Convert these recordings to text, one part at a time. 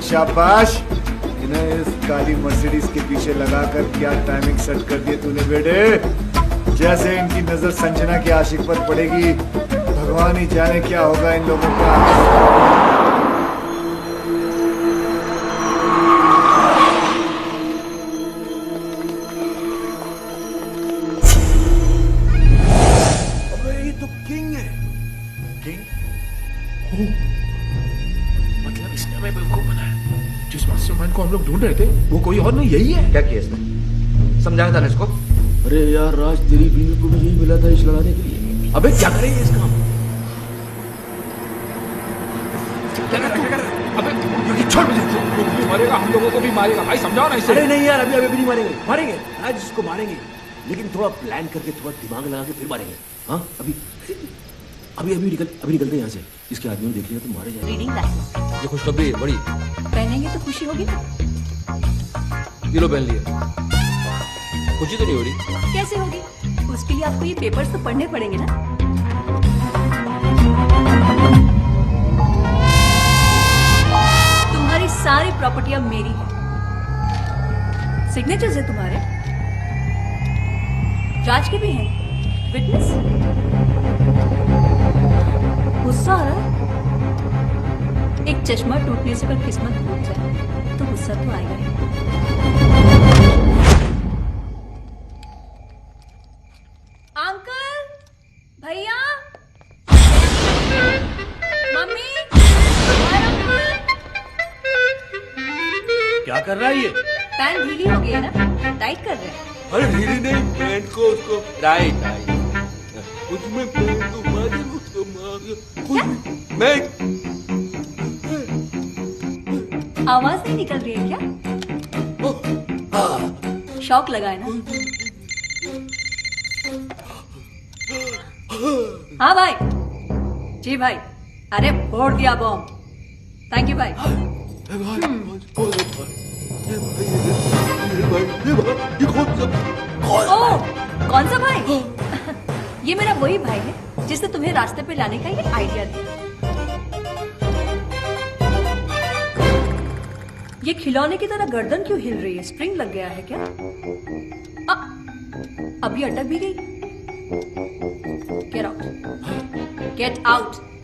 शाबाश, इन्हें इस काली मर्सिडीज के पीछे लगाकर क्या टाइमिंग सेट कर दी तूने बेटे। जैसे इनकी नजर संजना के आशिक पर पड़ेगी, भगवान ही जाने क्या होगा इन लोगों का। अबे ये तो किंग है। किंग? मतलब इसने हमें बेवकूफ बनाया। जिस मास्टरमाइंड को हम लोग ढूंढ रहे थे वो कोई और नहीं, यही है। क्या किया इसने? समझाया था ना इसको? अरे यार राज, तेरी बीवी को भी यही मिला था इश लगाने के लिए। अबे क्या करेंगे इसका? अबे ये छोड़ मुझे, वो भी मारेगा, हम लोगों को भी मारेगा। भाई समझाओ ना इसे। अरे नहीं यार, अभी नहीं मारेंगे। मारेंगे आज इसको मारेंगे, लेकिन थोड़ा प्लान करके, थोड़ा दिमाग लगा के फिर मारेंगे। हाँ अभी निकलते हैं यहाँ से। इसके आदमी ने देख लिया तो मारे जाएंगे। Reading that. ये खुशखबरी है बड़ी। पहनेंगे तो खुशी होगी ना। ये लो पहन लिया। खुशी तो नहीं हो रही। कैसे होगी? उसके लिए आपको ये पेपर्स तो पढ़ने पड़ेंगे ना। तुम्हारी सारी प्रॉपर्टी अब मेरी है। सिग्नेचर्स है तुम्हारे, राज के भी हैं। विटनेस? गुस्सा आ रहा है? एक चश्मा टूटने से अगर किस्मत टूट जाए तो गुस्सा तो आएगा ही। अंकल, भैया, मम्मी, क्या कर रहा है ये? पैंट ढीली हो गई है ना, टाइट कर रहे हैं। अरे ढीली नहीं, पैंट को उसको टाइट उसमें पैंट को मार मैं आवाज नहीं निकल रही है क्या? शौक लगा है ना? हाँ भाई। जी भाई। अरे फोड़ दिया बॉम्ब। थैंक यू भाई। ओह, कौन सा भाई? ये मेरा वही भाई है जिसने तुम्हें रास्ते पे लाने का ये आइडिया दिया। ये खिलौने की तरह गर्दन क्यों हिल रही है? स्प्रिंग लग गया है क्या? अभी अटक भी गई। Get out. Get out.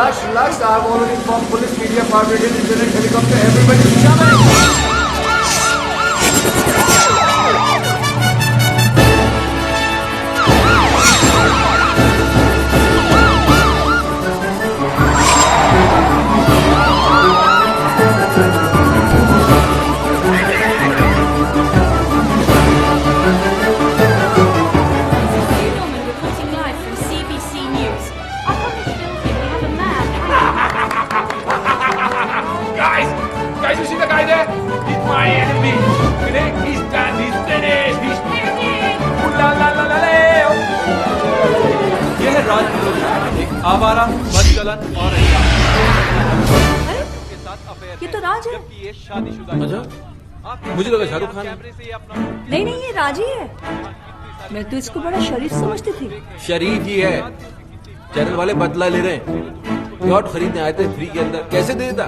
relax, relax. I've already informed police, media, fire brigade, internet, helicopter, everybody. Shaman! Reporting live from CBC News. Our published film here, we have a man. Guys, you see the guy there? He's my enemy. He's done. He's finished. He's finished. Ooh la la la la la. यह है राज film, एक आवारा, बदचलन और के साथ affair ये तो राज है। जबकि ये शादीशुदा अच्छा मुझे लगा शाहरुख खान है। कैमरे से ये अपना नहीं नहीं, ये राज ही है। मैं तो इसको बड़ा शरीफ समझती थी। शरीफ ही है। चैनल वाले बदला ले रहे हैं। यॉट खरीदने आए थे फ्री के अंदर, कैसे देता?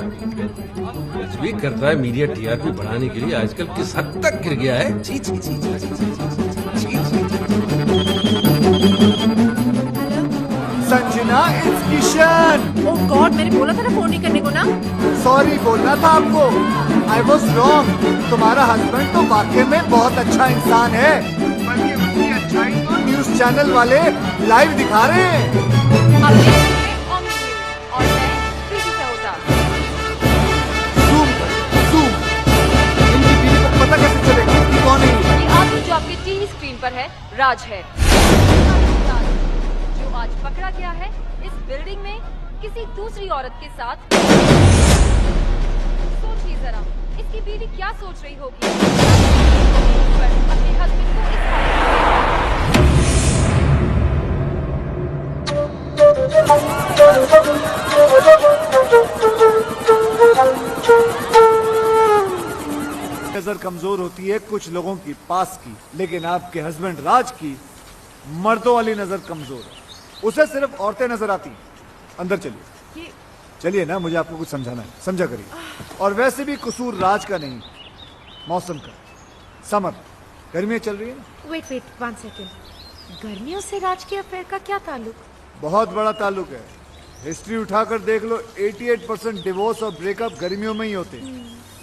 कुछ भी करता है मीडिया टीआरपी बढ़ाने के लिए। आजकल किस हद तक गिर गया है। छी छी छी छी छी छी छी Sanjana, it's Kishan. Oh God, मैंने बोला था ना फोन नहीं करने को ना। सॉरी बोलना था आपको। I was wrong. तुम्हारा हस्बैंड तो वाकई में बहुत अच्छा इंसान है, बल्कि उसकी अच्छाई तो न्यूज चैनल वाले लाइव दिखा रहे हैं। अब ये सुनिए ऑन न्यूज़ और मैं प्रीति सहोता। जूम कर, जूम। इनकी बीवी को पता कैसे चलेगा कि कौन है ये? ये आदमी जो आपके टीवी स्क्रीन पर है राज है, जो आज पकड़ा गया है इस बिल्डिंग में किसी दूसरी औरत के साथ। सोचिए जरा, इसकी बीवी क्या सोच रही होगी अपने हस्बैंड को इस नजर कमजोर होती है कुछ लोगों की पास की, लेकिन आपके हस्बैंड राज की मर्दों वाली नजर कमजोर है। उसे सिर्फ औरतें नजर आती हैं। अंदर चलिए, चलिए ना, मुझे आपको कुछ समझाना है, समझा करिए। और वैसे भी कसूर राज का नहीं, मौसम का। समर, गर्मियां चल रही है ना। Wait 1 second. गर्मियों से राज के अफेयर का क्या ताल्लुक? बहुत बड़ा ताल्लुक है। हिस्ट्री उठाकर देख लो, 88% डिवोर्स और ब्रेकअप गर्मियों में ही होते हैं,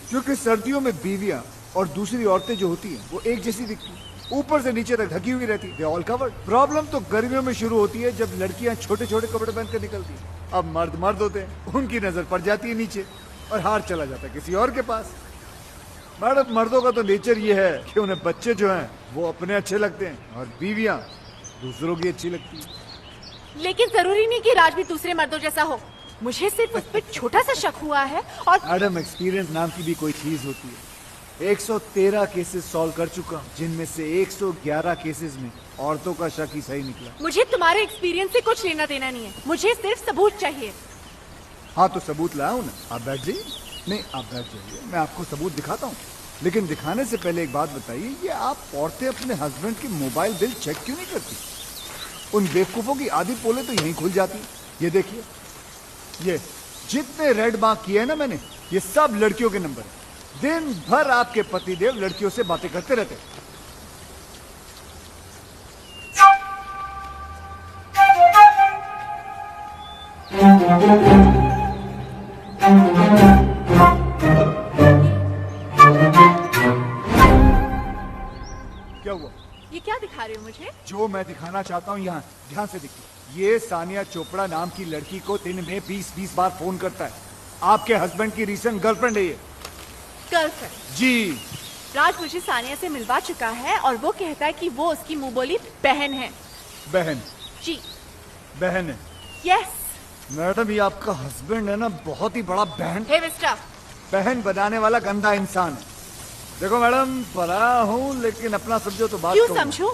क्योंकि सर्दियों में बीवियां और दूसरी औरतें जो होती हैं वो एक जैसी दिखती हैं, ऊपर से नीचे तक ढकी हुई रहती है, ऑल कवर्ड। प्रॉब्लम तो गर्मियों में शुरू होती है जब लड़कियां छोटे छोटे कपड़े पहन कर निकलती हैं। अब मर्द होते हैं, उनकी नजर पड़ जाती है नीचे और हार चला जाता है किसी और के पास। मैडम, मर्दों का तो नेचर ये है कि उन्हें बच्चे जो हैं वो अपने अच्छे लगते हैं और बीवियां दूसरों की अच्छी लगती है। लेकिन जरूरी नहीं कि राज भी दूसरे मर्दों जैसा हो। मुझे सिर्फ उस पर छोटा सा शक हुआ है। और मैडम, एक्सपीरियंस नाम की भी कोई चीज होती है। 113 केसेस सॉल्व कर चुका हूं, जिनमें से 111 केसेस में औरतों का शक ही सही निकला। मुझे तुम्हारे एक्सपीरियंस से कुछ लेना देना नहीं है, मुझे सिर्फ सबूत चाहिए। हाँ तो सबूत लाया हूं ना, आप बैठ जाइए। नहीं, आप बैठ जाइए, मैं आपको सबूत दिखाता हूँ। लेकिन दिखाने से पहले एक बात बताइए, ये आप औरतें अपने हस्बैंड की मोबाइल बिल चेक क्यों नहीं करती? उन बेवकूफों की आधी पोले तो यहीं खुल जाती। ये देखिए, ये जितने रेड मार्क किए हैं ना मैंने, ये सब लड़कियों के नंबर है। दिन भर आपके पतिदेव लड़कियों से बातें करते रहते हैं। क्या हुआ? ये क्या दिखा रहे हो मुझे? जो मैं दिखाना चाहता हूँ यहाँ ध्यान से देखिए। ये सानिया चोपड़ा नाम की लड़की को दिन में 20-20 बार फोन करता है। आपके हस्बैंड की रीसेंट गर्लफ्रेंड है ये। गर्लफ्रेंड? जी। राज मुझे सानिया से मिलवा चुका है और वो कहता है कि वो उसकी मुंह बोली बहन है। बहन? जी। बहन है? यस। मैडम, ये आपका हस्बैंड है ना, बहुत ही बड़ा बहन हे मिस्टर, बहन बनाने वाला गंदा इंसान है। देखो मैडम, पढ़ा हूँ लेकिन अपना समझो तो बात क्यों कहूँ। समझूं?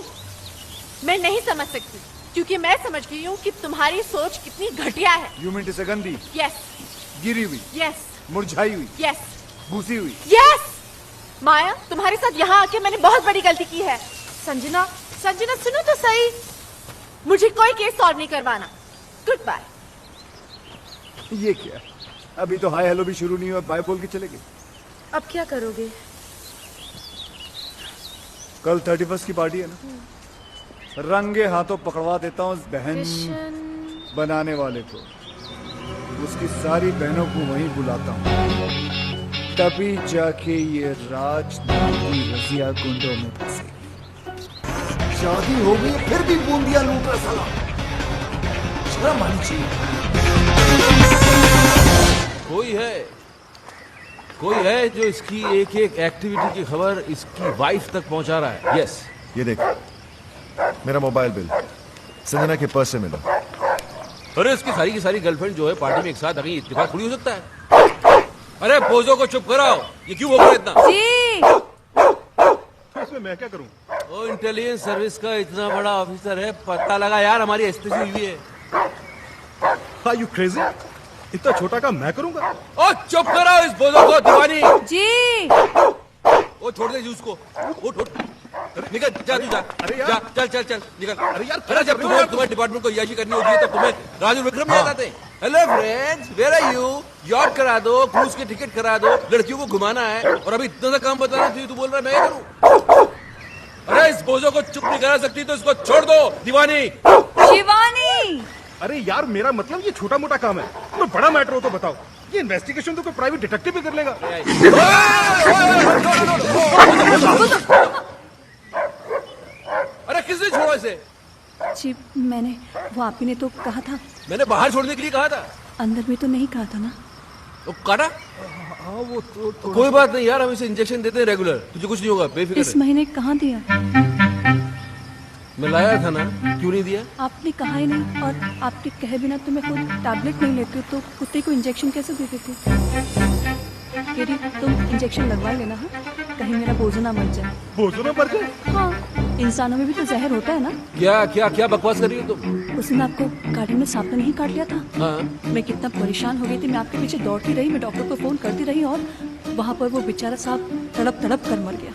मैं नहीं समझ सकती, क्योंकि मैं समझ गई हूँ कि तुम्हारी सोच कितनी घटिया है। यू मीन टू से गंदी? यस। गिरी हुई? यस। मुरझाई हुई? यस। भूसी हुई? यस। माया, तुम्हारे साथ यहाँ आके मैंने बहुत बड़ी गलती की है। संजना, संजना सुनो तो सही, मुझे कोई केस सॉल्व नहीं करवाना। Good bye. ये क्या? अभी तो हाय हेलो भी शुरू नहीं हुआ, बाय बोल के चले गए। अब क्या करोगे? कल 31 की पार्टी है ना, रंगे हाथों पकड़वा देता हूँ इस बहन बनाने वाले को। उसकी सारी बहनों को वहीं बुलाता हूँ, तभी जाके ये राजनीति रजिया गुंडों में फंसेगी। शादी हो गई फिर भी बूंदिया लूट रहा साला, शर्म आनी चाहिए। कोई है जो इसकी एक एक एक्टिविटी की खबर इसकी वाइफ तक पहुंचा रहा है। यस, ये देख, मेरा मोबाइल बिल संजना के पर्स से मिला। अरे इसकी सारी की सारी गर्लफ्रेंड जो है पार्टी में एक साथ आ गई, इत्तेफाक थोड़ी हो सकता है। अरे पोजो को चुप कराओ, ये क्यों बोल रहा है इतना? जी इसमें मैं क्या करूं? ओ इंटेलिजेंस सर्विस का इतना बड़ा ऑफिसर है, पता लगा यार हमारी एसपीसी हुई है। Are you crazy? इतना छोटा काम मैं करूंगा? ओ चुप कराओ इस बोझो को, दीवानी। जी ओ छोड़ दे उसको, उठ उठ, निकल जा तू जा। अरे यार। जा, चल चल निकल। अरे यार, अरे जब तुम्हारे डिपार्टमेंट को याशी करनी होती है तब तुम्हें राजू विक्रम याद आते हैं। Hello friends, where are you? Yacht करा दो, क्रूज की टिकट करा दो, लड़कियों को घुमाना है और अभी इतना सा काम बताना चाहिए, तू बोल रहा है मैं क्या करूं? अरे इस बोझो को चुप नहीं करा सकती तो इसको छोड़ दो, दीवानी। शिवानी, अरे यार, मेरा मतलब ये छोटा मोटा काम है, तो बड़ा मैटर हो तो बताओ। ये इन्वेस्टिगेशन तो कोई प्राइवेट डिटेक्टिव भी कर लेगा। अरे किसने छोड़ा इसे? जी मैंने, वो आप ही ने तो कहा था। मैंने बाहर छोड़ने के लिए कहा था। अंदर में तो नहीं कहा था ना? वो काटा? हाँ वो तो कोई बात नहीं यार, हम इसे इंजेक्शन देते हैं रेगुलर, तुझे कुछ नहीं होगा, बेफिक्र इस रह। महीने कहाँ दिया? मैं लाया था ना, क्यों नहीं दिया? आपने कहा ही नहीं, और आपके कहे बिना तो मैं खुद टैबलेट नहीं लेती तो कुत्ते को इंजेक्शन कैसे दे देती? केरी, तुम इंजेक्शन लगवा लेना, हाँ? कहीं मेरा बोझो ना मर जाए। बोझो ना मर जाए? हाँ, इंसानों में भी तो जहर होता है ना। क्या क्या क्या बकवास कर रही हो तुम? उस दिन आपको गार्डन में सांप ने नहीं काट लिया था? हाँ। मैं कितना परेशान हो गई थी, मैं आपके पीछे दौड़ती रही, मैं डॉक्टर को फोन करती रही और वहाँ पर वो बेचारा सांप तड़प तड़प कर मर गया।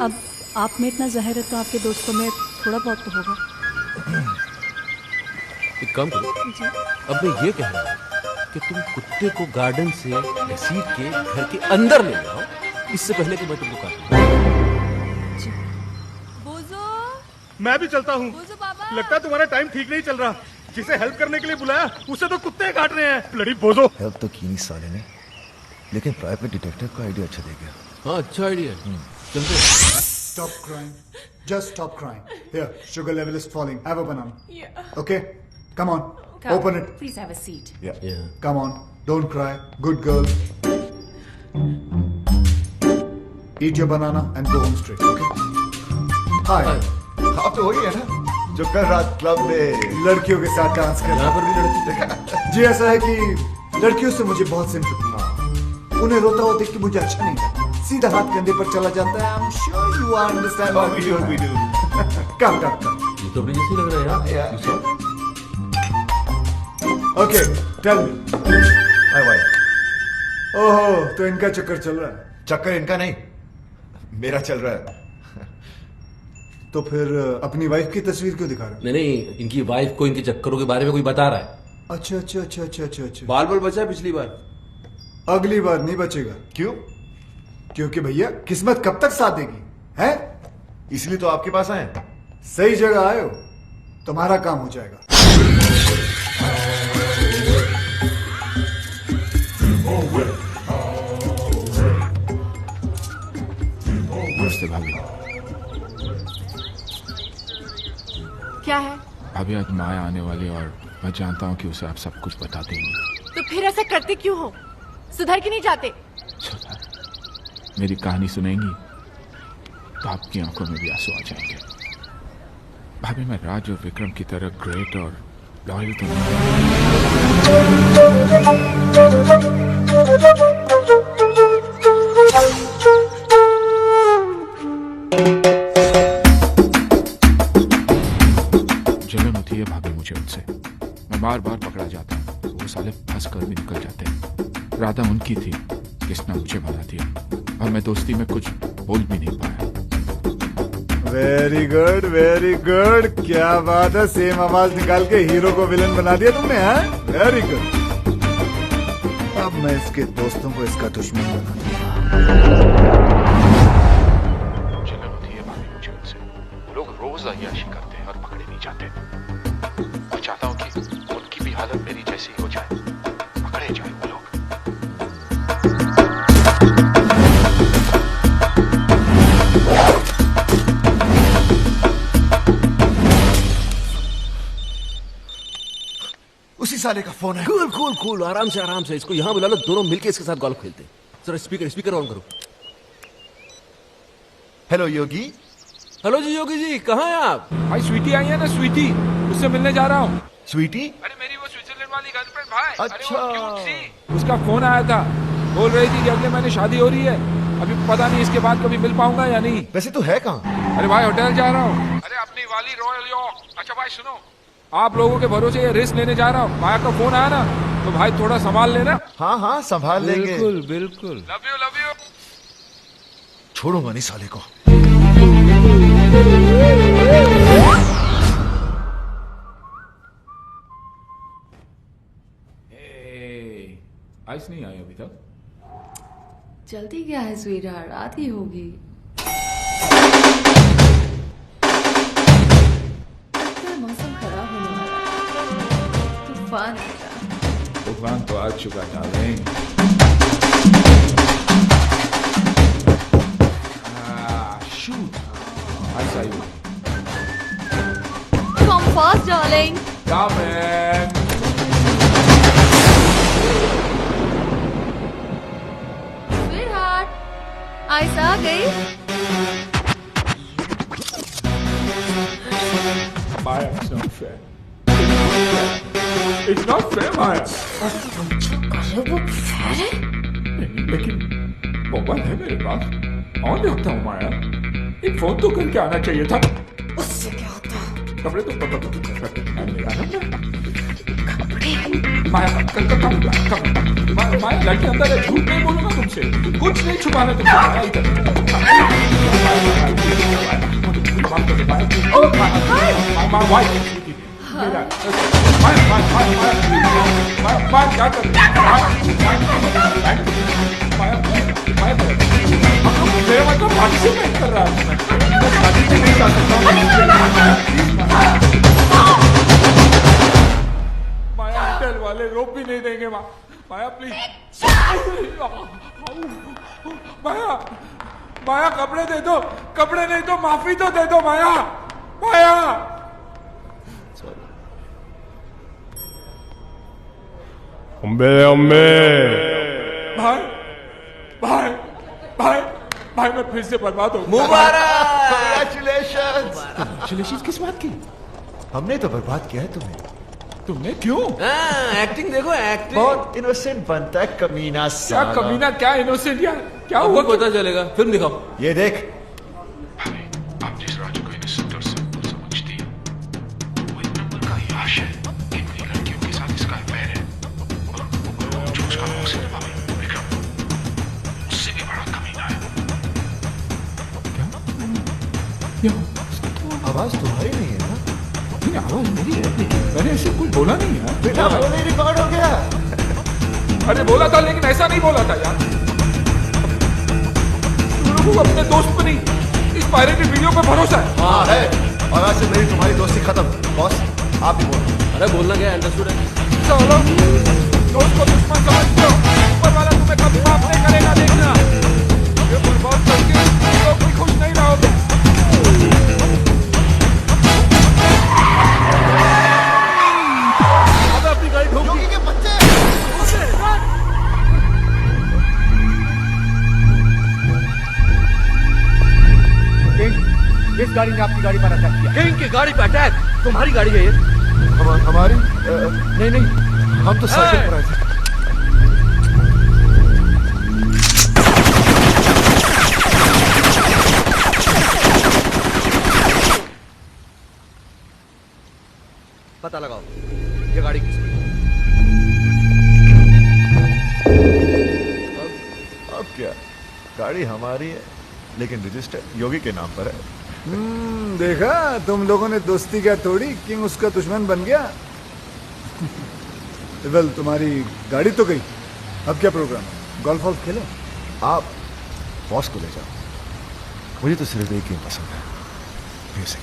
अब आप में इतना जहर है तो आपके दोस्तों में थोड़ा बहुत तो होगा। एक काम करो, अब मैं ये कह रहा हूँ कि तुम कुत्ते को गार्डन से घसीट के घर के अंदर ले जाओ, इससे पहले कि मैं तुमको काटूं। बोझो, मैं भी चलता हूँ। बोझो बाबा। लगता है तुम्हारा टाइम ठीक नहीं चल रहा। जिसे हेल्प करने के लिए बुलाया उसे तो कुत्ते काट रहे हैं। ब्लडी बोझो। हेल्प तो की नहीं साले ने, लेकिन प्राइवेट डिटेक्टिव का आइडिया अच्छा दे गया। हाँ अच्छा आइडिया, चलते। Stop crying. Just stop crying. Here, sugar level is falling. Have a banana. Yeah. Okay? Come on. Open it. Please have a seat. Yeah. Come on. Don't cry. Good girl. Eat your banana and go home straight. Okay? Hi. आप तो वही है ना जो कल रात club में लड़कियों के साथ डांस कर यहाँ पर भी लड़की। जी ऐसा है कि लड़कियों से मुझे बहुत सिंपैथी है। उन्हें रोता हुआ देख के मुझे अच्छा नहीं लगता। सीधा हाथ कंधे पर चला जाता है। I'm sure you understand what we do. Come. ये तो अपनी जैसी लग रहा है यार। You saw? Okay, tell me. हाय भाई। ओहो, तो इनका चक्कर चल रहा है। चक्कर इनका नहीं, मेरा चल रहा है। तो फिर अपनी वाइफ की तस्वीर क्यों दिखा रहे नहीं, इनकी वाइफ को इनके चक्करों के बारे में कोई बता रहा है। हो? अच्छा। बाल बचा है पिछली बार। अगली बार नहीं बचेगा। क्यों? क्योंकि भैया किस्मत कब तक साथ देगी, है? इसलिए तो आपके पास आए। सही जगह आए हो, तुम्हारा काम हो जाएगा। नमस्ते भाभी। क्या है? भाभी आज माया आने वाली और मैं जानता हूँ कि उसे आप सब कुछ बता देंगे। तो फिर ऐसा करते क्यों हो? सुधर के नहीं जाते? मेरी कहानी सुनेंगी तो आपकी आंखों में भी आंसू आ जाएंगे। भाभी मैं राज और विक्रम की तरह ग्रेट और लॉयल तो नहीं। जलन होती है भाभी मुझे उनसे। मैं बार बार पकड़ा जाता हूँ तो वो साले फंस कर भी निकल जाते हैं। राधा उनकी थी जिसने मुझे भगा दिया और मैं दोस्ती में कुछ बोल भी नहीं पाया। Very good. क्या बात है, सेम आवाज निकाल के हीरो को विलन बना दिया तुमने, हाँ? Very good. अब मैं इसके दोस्तों को इसका दुश्मन बना दूंगा। जलन होती है भाभी मुझे उनसे। लोग रोज अय्याशी करते हैं और पकड़े नहीं जाते। मैं चाहता हूँ कि उनकी भी हालत मेरी जैसी हो जाए। किसी साले का फोन है? कूल कूल कूल, आराम से इसको यहाँ बुला लो, दोनों मिलके इसके साथ गोल्फ खेलते हैं। जरा स्पीकर ऑन करो। हेलो योगी। हेलो जी योगी जी, कहाँ हैं आप? भाई स्वीटी आई है ना, स्वीटी, उससे मिलने जा रहा हूँ। स्वीटी? अरे मेरी वो स्विट्जरलैंड वाली गर्लफ्रेंड भाई। अच्छा। अरे वो cute सी। उसका फोन आया था, बोल रही थी कि अगले महीने शादी हो रही है। अभी पता नहीं इसके बाद कभी मिल पाऊंगा या नहीं। वैसे तू है कहाँ? अरे भाई होटल जा रहा हूँ। अरे अपनी वाली रॉयल यॉर्क। अच्छा भाई सुनो, आप लोगों के भरोसे ये रिस्क लेने जा रहा हूँ। माया का फोन आया ना तो भाई थोड़ा संभाल लेना। हाँ हाँ संभाल लेंगे। बिल्कुल। Love you. छोड़ूंगा नहीं साले को। आइस नहीं आई अभी तक। जल्दी क्या है स्वीटहार्ट, रात ही होगी। मौसम खराब होने वाला है, तूफान आएगा। तूफान तो आ चुका डार्लिंग। शूट आइस आई। Come fast, darling. Come in. Sweetheart, ice आ गई। Maya, it's not fair. It's not fair, Maya. लेकिन मोबाइल है मेरे पास, ऑन रखता हूँ माया। एक फोन तो करके आना चाहिए था। उससे क्या होता? कपड़े तो माया माया लड़की अंदर है, झूठ नहीं बोलूंगा तुमसे, कुछ नहीं छुपाना मेरा मतलब पार्टिसिपेट कर रहा है। माया होटल वाले रोक भी नहीं देंगे। माया प्लीज। माया कपड़े दे दो, कपड़े नहीं तो माफी तो दे दो माया। भाई मैं फिर से बर्बाद हो। मुबारक। Congratulations। किस बात की? हमने तो बर्बाद किया है तुम्हें। तुमने क्यों? एक्टिंग देखो, एक्टिंग। बहुत इनोसेंट बनता है कमीना क्या साला। कमीना, क्या इनोसेंट यार, क्या अब हुआ? पता चलेगा, फिल्म दिखाओ। ये देख, आप जिस राजू को इनोसेंट और सिंपल समझती है, वो एक नंबर का याश है। कितनी लड़कियों के साथ इसका अफेयर है, और जो उसका मौसी है विक्रम, उससे भी बड़ा कमीना है। क्या? आवाज तुम्हारी नहीं है ना? नहीं, आवाज मेरी है, लेकिन मैंने ऐसे कुछ बोला नहीं यार। बेटा वो नहीं रिकॉर्ड हो गया। अरे बोला था, लेकिन ऐसा नहीं बोला था यार। तुम लोगों को अपने दोस्त पर नहीं, इस पायरेटेड वीडियो पे भरोसा है। हाँ है, और आज से मेरी तुम्हारी दोस्ती खत्म। बॉस आप ही बोलो। अरे बोलना क्या, अंडरस्टूड है। चलो, दोस्त को दुश्मन समझते हो, ऊपर वाला तुम्हें कभी माफ नहीं करेगा, देखना। ये बर्बाद करके तुम लोग भी खुश नहीं रहोगे। अपनी गाड़ी ठोक दी। के बच्चे किस गाड़ी ने आपकी गाड़ी पर अटैक किया? किंग की गाड़ी पे अटैक? तुम्हारी गाड़ी है ये? हमारी नहीं हम तो साइकिल पर आए थे। पता लगाओ ये गाड़ी किसकी है। अब क्या, गाड़ी हमारी है लेकिन रजिस्टर योगी के नाम पर है। देखा तुम लोगों ने दोस्ती क्या तोड़ी, किंग उसका दुश्मन बन गया। वेल तुम्हारी गाड़ी तो गई, अब क्या प्रोग्राम है? गोल्फ वॉल्फ खेलो। आप बॉस को ले जाओ, मुझे तो सिर्फ एक गेम पसंद है, म्यूजिक।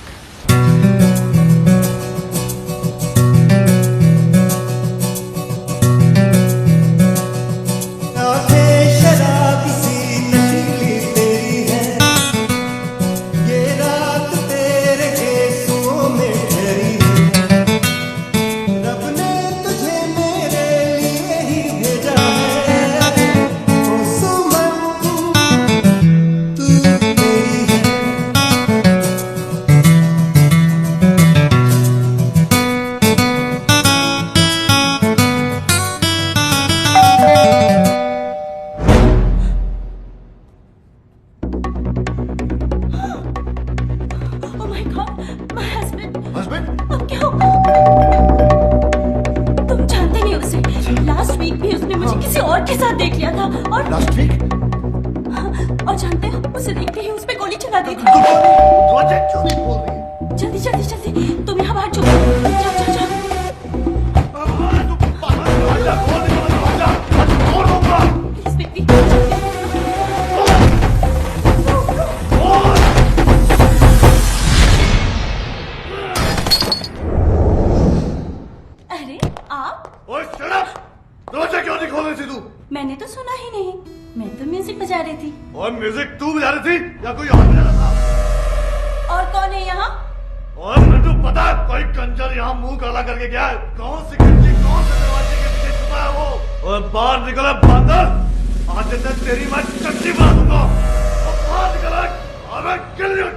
मैंने तो सुना ही नहीं, मैं तो म्यूजिक बजा रही थी। और म्यूजिक तू बजा रही थी या कोई और बजा रहा था? और कौन है यहाँ? और मैं तो पता है कोई कंजर यहाँ मुंह काला करके गया है। कौन सी खिड़की कौन से दरवाजे के पीछे छुपा है वो? और बाहर निकला बंदर, आज मैं तेरी मैं चट्टी बना दूंगा। और बाहर निकला अबे kill you.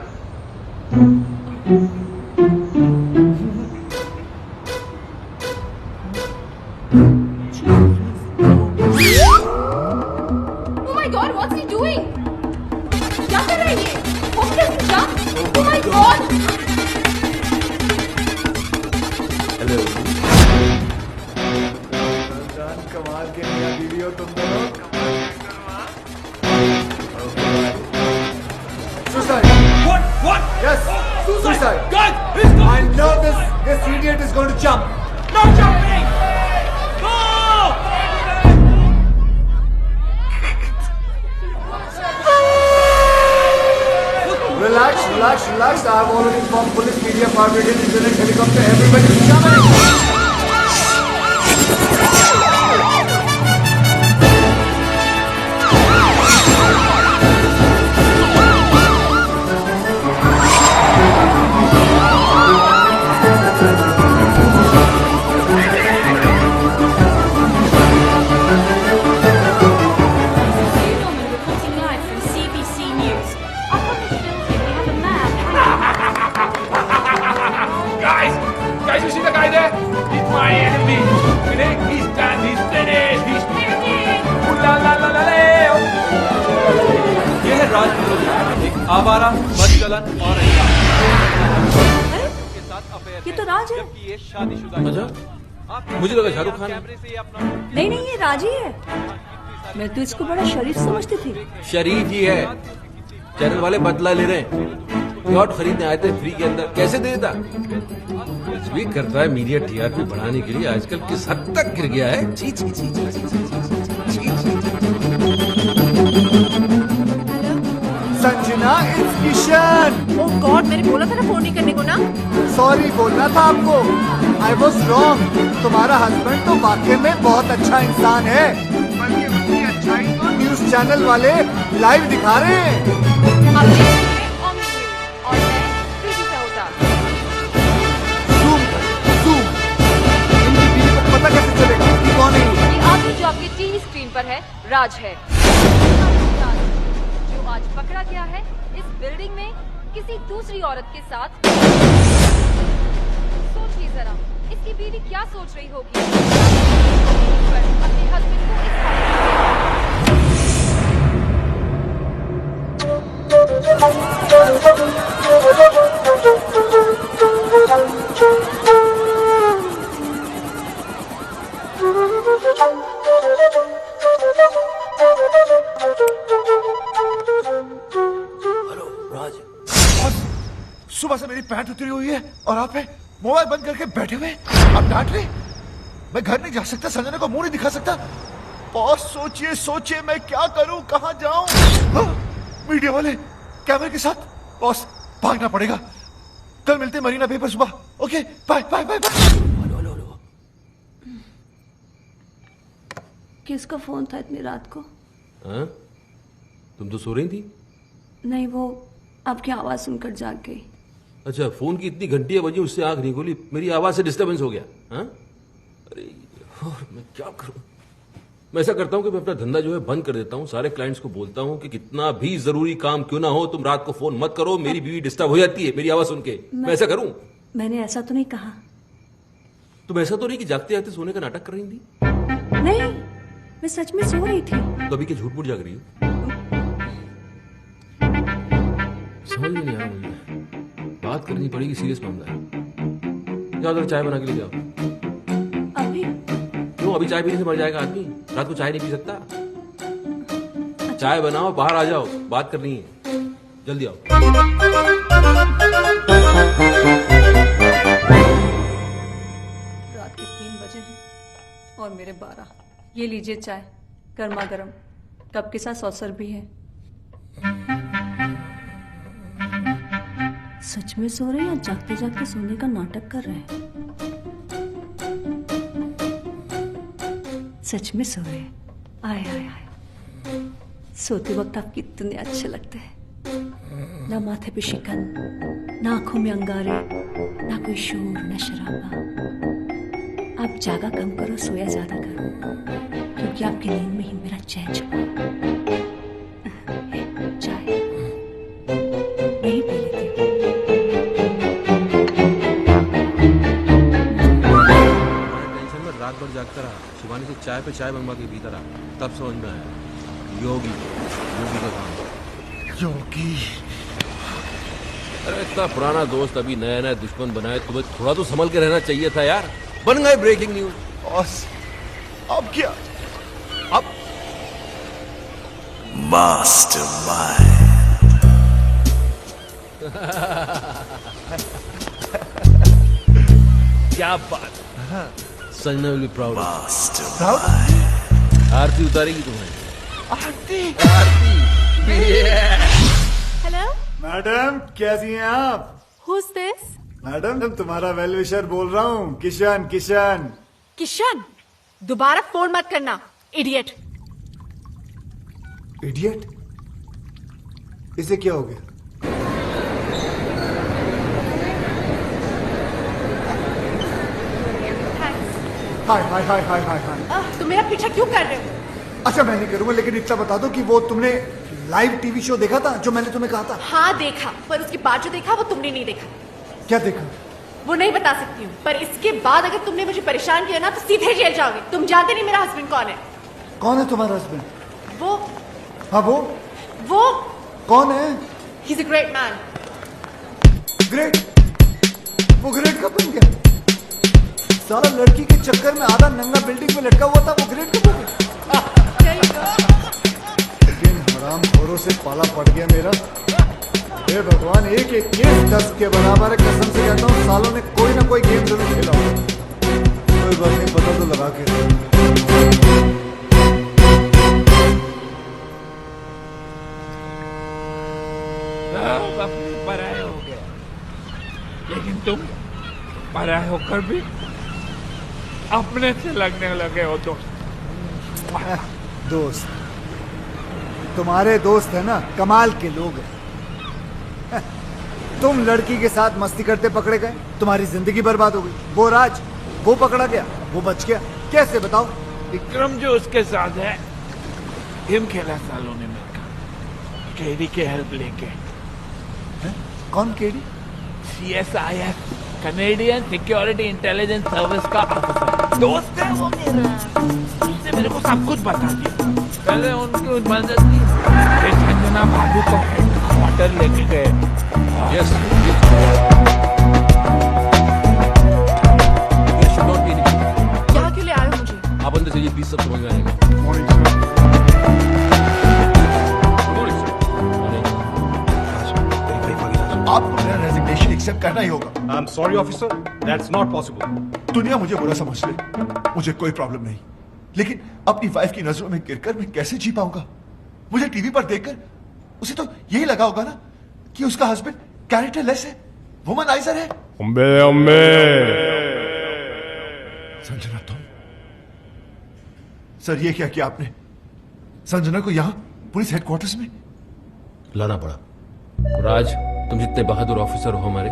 Oh my God, what's he doing? क्या कर रहा है ये? What does he jump? Oh my God! Hello. जान कमाल के मियां बीवी हो तुम दोनों। कमाल के Suicide. What? Yes. Suicide. Guys, he's going. I know this idiot is going to jump. No jumping. No. Relax. I have already informed police, media, fire brigade, internet, helicopter, everybody is coming. Norman reporting live from CBC News. Up on the hill here we have a man. Guys, you see the guy there? He's my enemy. He's done. He's finished. He's finished. Ooh la la la la la. ये है राज विरोधी, एक आवारा, बदचलन और ये तो राज है। ये शादीशुदा है। अच्छा, मुझे लगा शाहरुख खान। नहीं ये राज ही है। मैं तो इसको बड़ा शरीफ समझती थी। शरीफ ही है। चैनल वाले बदला ले रहे हैं। यार्ड खरीदने आए थे फ्री के अंदर, कैसे दे देता? कुछ भी करता है मीडिया टीआरपी बढ़ाने के लिए। आजकल किस हद तक गिर गया है। छी छी छी छी छी छी छी Sanjana, it's Kishan. Oh God, मैंने बोला था ना फोन नहीं करने को ना। सॉरी बोलना था आपको। I was wrong. तुम्हारा हस्बैंड तो वाकई में बहुत अच्छा इंसान है। बल्कि उसकी अच्छाई तो न्यूज चैनल वाले लाइव दिखा रहे हैं। आप देख रहे हैं ऑन न्यूज और मैं प्रीति सहोता। Zoom. इनकी बीवी को पता कैसे चलेगा कि कौन है ये? ये आदमी जो आपके टीवी स्क्रीन पर है राज है, जो आज पकड़ा गया है इस बिल्डिंग में किसी दूसरी औरत के साथ। सोचिए जरा, इसकी बीवी क्या सोच रही होगी अपने हस्बैंड को इस सुबह से मेरी पैंट उतरी हुई है और आप मोबाइल बंद करके बैठे हुए। आप डांट रहे? मैं घर नहीं जा सकता, संजना को मुंह नहीं दिखा सकता। बॉस सोचिए मैं क्या करूं, कहां जाऊं? मीडिया वाले कैमरे के साथ। बॉस भागना पड़ेगा। कल मिलते हैं मरीना बे पर सुबह। Okay bye bye bye bye. किसका फोन था इतनी रात को? हाँ? तुम तो सो रही थी। नहीं, वो आपकी आवाज सुनकर जाग गई। अच्छा, फोन की इतनी घंटियां बजी, उससे आंख नहीं खोली, मेरी आवाज से डिस्टर्बेंस हो गया। हाँ? अरे यार, मैं क्या करूं? मैं ऐसा करता हूं कि मैं अपना धंधा जो है बंद कर देता हूं। सारे क्लाइंट्स को बोलता हूं कि कितना भी जरूरी काम क्यों ना हो, तुम रात को फोन मत करो। मेरी बीवी डिस्टर्ब हो जाती है मेरी आवाज सुन के। मैं ऐसा करूं? मैंने ऐसा तो नहीं कहा। तुम ऐसा तो नहीं कि जागते जागते सोने का नाटक कर रही थी? नहीं, मैं सच में सो रही थी। तो अभी क्या झूठ मूठ जाग रही हो? समझ में नहीं आ रहा मुझे। बात करनी पड़ेगी, सीरियस मामला है। जाओ जरा चाय बना के ले जाओ। अभी? क्यों? अभी चाय पीने से मर जाएगा आदमी? रात को चाय नहीं पी सकता? चाय बनाओ, बाहर आ जाओ, बात करनी है। जल्दी आओ। रात के 3 बजे हैं और मेरे 12। ये लीजिए चाय, गर्मा गर्म, कप के साथ सॉसर भी है। सच में सो रहे हैं या जागते जागते सोने का नाटक कर रहे हैं? सच में सो रहे हैं। आए आए आए, सोते वक्त आप कितने अच्छे लगते हैं। ना माथे पे शिकन, ना आंखों में अंगारे, ना कोई शोर, ना शराबा। आप जागा कम करो, सोया ज्यादा करो, क्योंकि आपकी नींद में ही मेरा चैन छुपा है। चाय यही पी लेती हूँ। टेंशन में रात भर जागता रहा, शिवानी से चाय पे चाय मंगवा के पीता रहा, तब समझ में आया योगी योगी का काम। योगी, अरे इतना पुराना दोस्त अभी नया नया दुश्मन बनाए, तुम्हें थोड़ा तो संभल के रहना चाहिए था यार। बन गए ब्रेकिंग न्यूज। बॉस अब क्या? अब मास्टरमाइंड। क्या बात, Sanjana will be proud. Proud? आरती उतारेगी तुम्हें। आरती? आरती हेलो, मैडम कैसी हैं आप? who's this? मैडम तुम्हारा वेल विशर बोल रहा हूँ, किशन किशन। किशन, दोबारा फोन मत करना, इडियट। इडियट? इसे क्या हो गया? हाय हाय हाय हाय हाय हाय। तुम मेरा पीछा क्यों कर रहे हो? अच्छा मैं नहीं करूंगा, लेकिन इतना बता दो कि वो तुमने लाइव टीवी शो देखा था जो मैंने तुम्हें कहा था? हाँ देखा, पर उसके बाद जो देखा वो तुमने नहीं देखा। क्या देखा? वो नहीं बता सकती हूँ, पर इसके बाद अगर तुमने मुझे परेशान किया ना तो सीधे जेल जाओगे। तुम जानते नहीं मेरा हस्बैंड कौन है। कौन है तुम्हारा हस्बैंड? वो हाँ वो कौन है? He's a great man. Great? वो ग्रेट कब बन गया? सारा लड़की के चक्कर में आधा नंगा बिल्डिंग में लटका हुआ था, वो ग्रेट कब हो गया? लेकिन हराम खोरों से पाला पड़ गया मेरा। हे भगवान, एक एक केस 10 के बराबर है। कसम से कहता हूँ सालों ने कोई ना कोई गेम जरूर खेला होगा। कोई बात नहीं, पता तो लगा के। सब अपने पराये हो गए, लेकिन तुम पराये होकर भी अपने से लगने लगे हो। दोस्त तुम्हारे दोस्त है ना, कमाल के लोग हैं। तुम लड़की के साथ मस्ती करते पकड़े गए, तुम्हारी जिंदगी बर्बाद हो गई। वो राज, वो पकड़ा गया, वो बच गया। कैसे बताओ? विक्रम जो उसके साथ है, गेम खेला सालों ने मिलकर, केडी के हेल्प लेके। कौन KD? CSIS, Canadian security intelligence service का ऑफिसर दोस्त है वो मेरा। उसने मेरे को सब कुछ बता दिया। पहले उनकी मदद की, फिर संजना भाभी को हेडक्वार्टर लेके गए। यस, यहाँ क्यों ले आए हो मुझे? आप अंदर से ये प्लीज सब समझ में आएगा। आपको मेरा रेजिग्नेशन एक्सेप्ट करना ही होगा। I am sorry officer, that's not possible. दुनिया मुझे बुरा समझ ले, मुझे कोई प्रॉब्लम नहीं, लेकिन अपनी वाइफ की नजरों में गिरकर मैं कैसे जी पाऊंगा? मुझे टीवी पर देखकर उसे तो यही लगा होगा ना कि उसका हस्बैंड कैरेक्टरलेस है, वुमनाइजर है। संजना तुम? सर ये क्या किया आपने? संजना को यहां पुलिस हेडक्वार्टर्स में लाना पड़ा। राज, तुम जितने बहादुर ऑफिसर हो हमारे,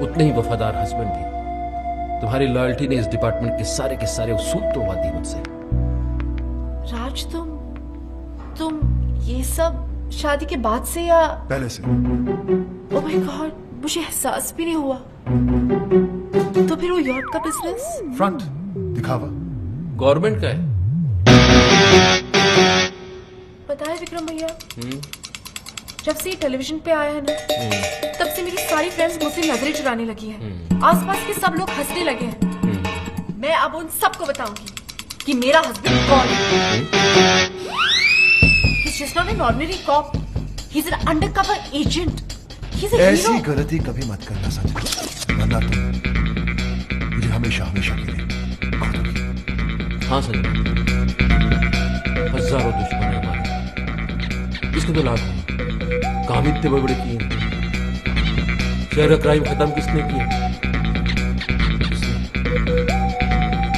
उतने ही वफादार हस्बैंड भी। तुम्हारी लॉयल्टी ने इस डिपार्टमेंट के सारे उसूल तोड़वा दिए मुझसे। राज, तुम ये सब शादी के बाद से या पहले से? ओह माय गॉड, मुझे एहसास भी नहीं हुआ। तो फिर वो यॉट का बिजनेस? फ्रंट दिखावा गवर्नमेंट का है। पता है विक्रम भैया, जब से ये टेलीविजन पे आया है ना, तब से मेरी सारी फ्रेंड्स मुझसे नजरें चुराने लगी हैं। आसपास के सब लोग हंसने लगे हैं। मैं अब उन सबको बताऊंगी कि मेरा हस्बैंड कौन है। He's just not an ordinary cop. He's an undercover agent. He's a ऐसी hero. गलती कभी मत करना संजना, वरना तुम मुझे हमेशा के लिए। हाँ संजना, हजारों दुश्मन है हमारे, इसके तो लाखों। काम इतने बड़े बड़े किए, शहर का क्राइम खत्म किसने किया?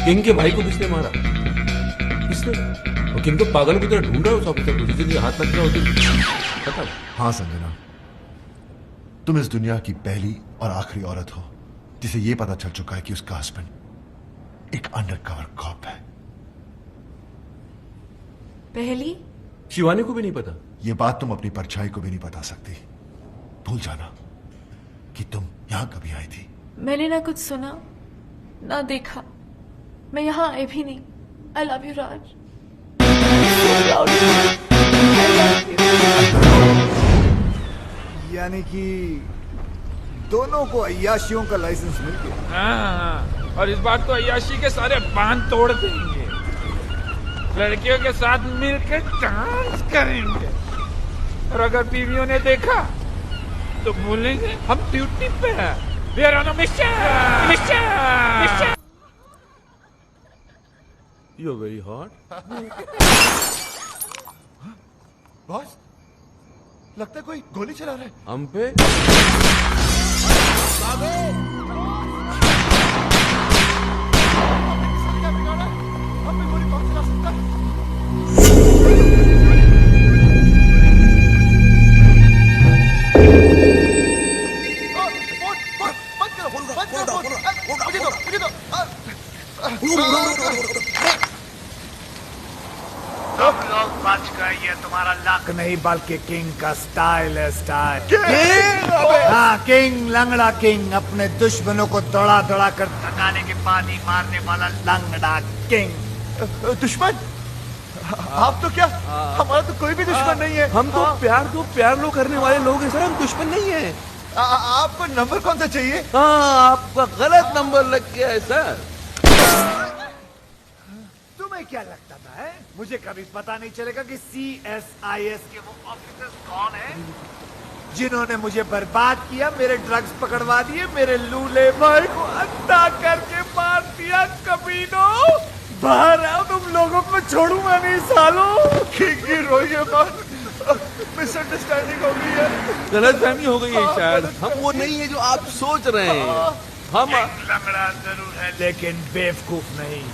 किंग के भाई को किसने मारा? किसने? और किनको पागल की तरह ढूंढ रहे हो उस ऑफिसर को जिसके हाथ लग रहा होती खत्म। हाँ संजना, तुम इस दुनिया की पहली और आखिरी औरत हो जिसे ये पता चल चुका है कि उसका हस्बैंड एक अंडरकवर कॉप है। पहली? शिवानी को भी नहीं पता। ये बात तुम अपनी परछाई को भी नहीं बता सकती। भूल जाना कि तुम यहां कभी आई थी। मैंने ना कुछ सुना ना देखा, मैं यहाँ आए भी नहीं। आई लव यू राज। यानी कि दोनों को अय्याशियों का लाइसेंस मिल गया। हाँ, और इस बार तो अय्याशी के सारे बांध तोड़ देंगे, लड़कियों के साथ मिलकर डांस करेंगे, और अगर बीवियों ने देखा तो बोलेंगे हम ड्यूटी पे हैं। We are on a mission. You're very hot. Boss, लगता है कोई गोली चला रहा है हम पे। सब लोग बच गए, ये तुम्हारा लक नहीं बल्कि किंग का स्टाइल है। स्टाइल हाँ, किंग, लंगड़ा किंग, अपने दुश्मनों को दौड़ा दौड़ा कर थकाने के पानी मारने वाला लंगड़ा किंग। दुश्मन? आप तो क्या, हमारा तो कोई भी दुश्मन नहीं है। हम तो प्यार लो करने वाले लोग हैं सर, हम दुश्मन नहीं है। आपको नंबर कौन सा चाहिए? हाँ, आपका गलत नंबर लग गया है सर। तुम्हें क्या लगता था है? मुझे कभी पता नहीं चलेगा कि CSIS के वो ऑफिसर्स कौन हैं जिन्होंने मुझे बर्बाद किया, मेरे ड्रग्स पकड़वा दिए, मेरे लूले भाई को अंधा करके मार दिया। कमीनों, बाहर आओ, तुम लोगों को छोड़ूंगा नहीं सालों। की रोइए मत, मिसअंडरस्टैंडिंग हो गई है, गलतफहमी हो गई है शायद। हम वो नहीं है जो आप सोच रहे हैं। हम लंगड़ा जरूर है लेकिन बेवकूफ नहीं।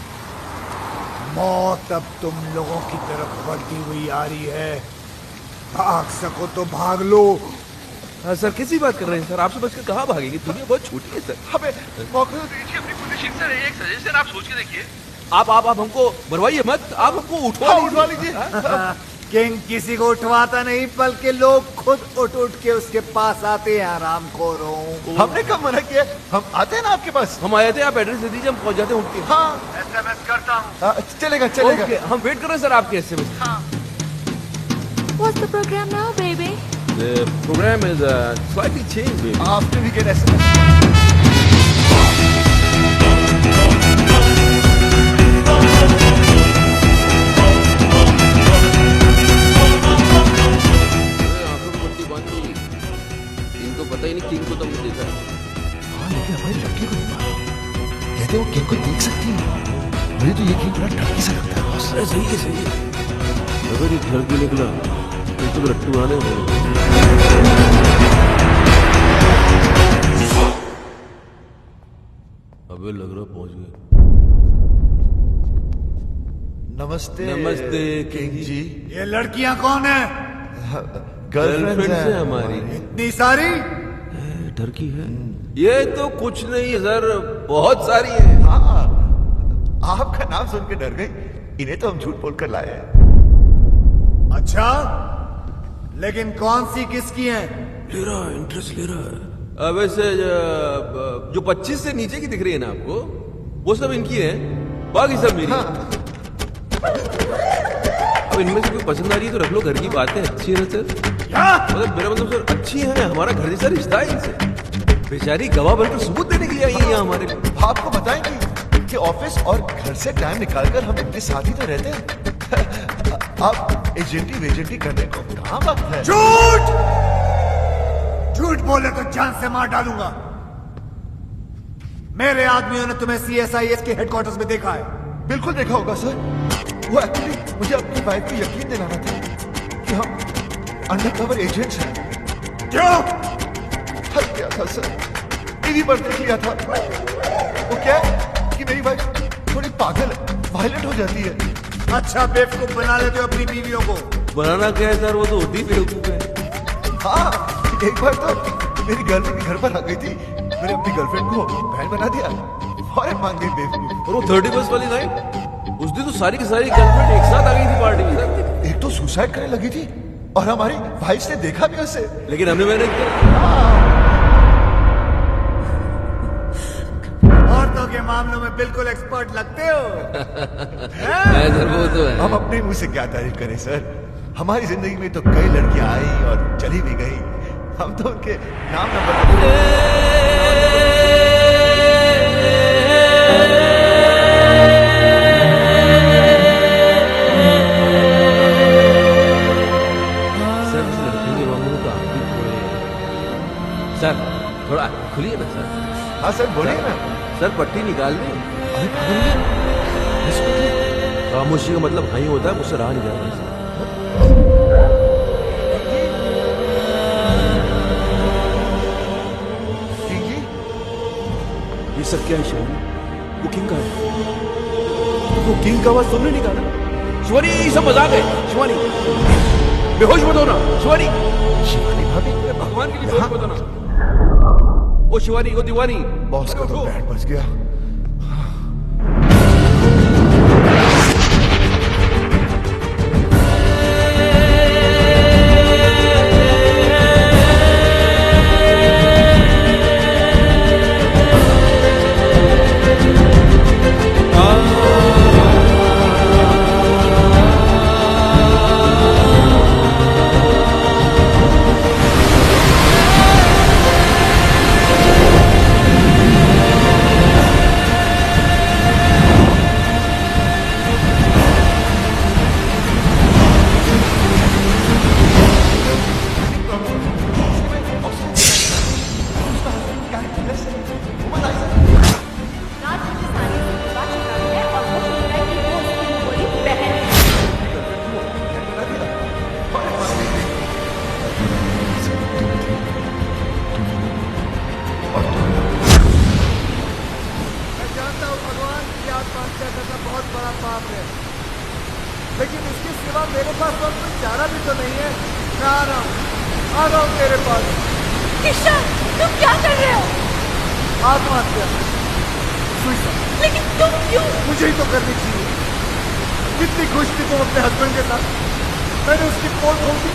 मौत अब तुम लोगों की तरफ बढ़ती हुई आ रही है। भाग सको तो भाग लो। हाँ सर, किसी बात कर रहे हैं सर? आपसे बचकर कहाँ भागेंगे? दुनिया बहुत छोटी है सर। हमें मौका तो दीजिए अपनी पोजीशन से। एक सजेशन आप सोच के देखिए। आप हमको मरवाइए मत, आप हमको उठवा लीजिए। किंग किसी को उठवाता नहीं, बल्कि लोग खुद उठ के उसके पास आते हैं। आराम खोरों, हमने कब मना किया? हम आते हैं ना आपके पास। हम आए थे, आप एड्रेस दे दीजिए, हम पहुंच जाते हैं। हाँ, SMS करता हूँ। चलेगा। ओके, हम वेट कर रहे हैं सर आपके SMS। What's the program now, baby? The program is slightly changed, baby. After we get SMS. इनको पता ही नहीं किंग को तो हमने देखा है। हाँ, लेकिन हमारी लड़की को नहीं मालूम। कहते वो किंग को देख सकती है। मुझे तो ये किंग बड़ा टर्की सा लगता है बॉस। सही है। अगर ये टर्की निकला तो रट्टू आने वाले। अबे लग रहा पहुंच गए। नमस्ते किंग जी। ये लड़कियां कौन है? गर्लफ्रेंड है हमारी। इतनी सारी? टर्की है ये तो कुछ नहीं सर, बहुत सारी है। हाँ, आपका नाम सुन के डर गई। इन्हें तो हम झूठ बोलकर लाए हैं। अच्छा, लेकिन कौन सी किसकी है? ले रहा है, इंटरेस्ट ले रहा है। वैसे जो 25 से नीचे की दिख रही है ना आपको, वो सब इनकी है, बाकी सब मेरी। अब इनमें से कोई पसंद आ रही है तो रख लो, घर की बातें अच्छी है सर। मतलब मेरा मतलब सर अच्छी है, हमारा घर जैसा रिश्ता है इनसे। बेचारी गवाह बनकर सबूत देने के लिए आई है यहाँ हमारे। आपको बताएंगे कि ऑफिस और घर से टाइम निकालकर हम इतने साथ ही तो रहते हैं। आप एजेंटी करने को कहाँ वक्त है? झूठ बोले तो जान से मार डालूंगा। मेरे आदमियों ने तुम्हें CSIS के हेडक्वार्टर्स में देखा है। बिल्कुल देखा होगा सर। वो एक्चुअली मुझे अपनी वाइफ को यकीन दिलाना था कि हम अंडरकवर एजेंट्स हैं। क्यों? हर क्या था सर, टीवी पर देख लिया था। वो क्या है कि मेरी वाइफ थोड़ी पागल है, वायलेंट हो जाती है। अच्छा बेवकूफ बना लेते हो अपनी बीवियों को। बनाना क्या है सर, वो तो होती बेवकूफ है। हाँ, एक बार तो मेरी गर्लफ्रेंड घर पर आ गई थी, मैंने अपनी गर्लफ्रेंड को बहन बना दिया, फौरन मान गई बेवकूफ। और वो 31 वाली नाइट, उस दिन तो सारी की सारी गर्लफ्रेंड एक साथ आ गई थी पार्टी में। एक तो सुसाइड करने लगी थी और हमारी वाइफ ने देखा भी उसे, लेकिन हमने मैनेज किया। औरतों के मामलों में बिल्कुल एक्सपर्ट लगते हो। सर वो तो है। हम अपने मुंह से क्या तारीफ करें सर, हमारी जिंदगी में तो कई लड़कियां आई और चली भी गई, हम तो उनके नाम नंबर सर इस लड़की के मामले में तो आप भी थोड़े, सर थोड़ा खुलिए ना सर। हाँ सर बोलिए ना सर, पट्टी निकाल दें। खामोशी का मतलब हाँ ही होता है, मुझसे रहा नहीं जा रहा सर। ये सब क्या है शिवानी? वो किंग का है, वो किंग का आवाज तुमने निकाला? शिवानी ये सब मजाक है। शिवानी बेहोश मत होना। शिवानी, शिवानी भाभी भगवान के लिए बेहोश मत होना। ओ शिवानी, ओ दीवानी, बॉस का तो बैंड बज गया। लेकिन इसके सिवा मेरे पास और कोई चारा भी तो नहीं है। मैं आ रहा हूँ तेरे पास। किशन, तुम क्या कर रहे हो? आत्महत्या। लेकिन तुम क्यों? मुझे ही तो करनी चाहिए। कितनी खुश थी तुम अपने हस्बैंड के साथ, मैंने उसकी पोल खोल दी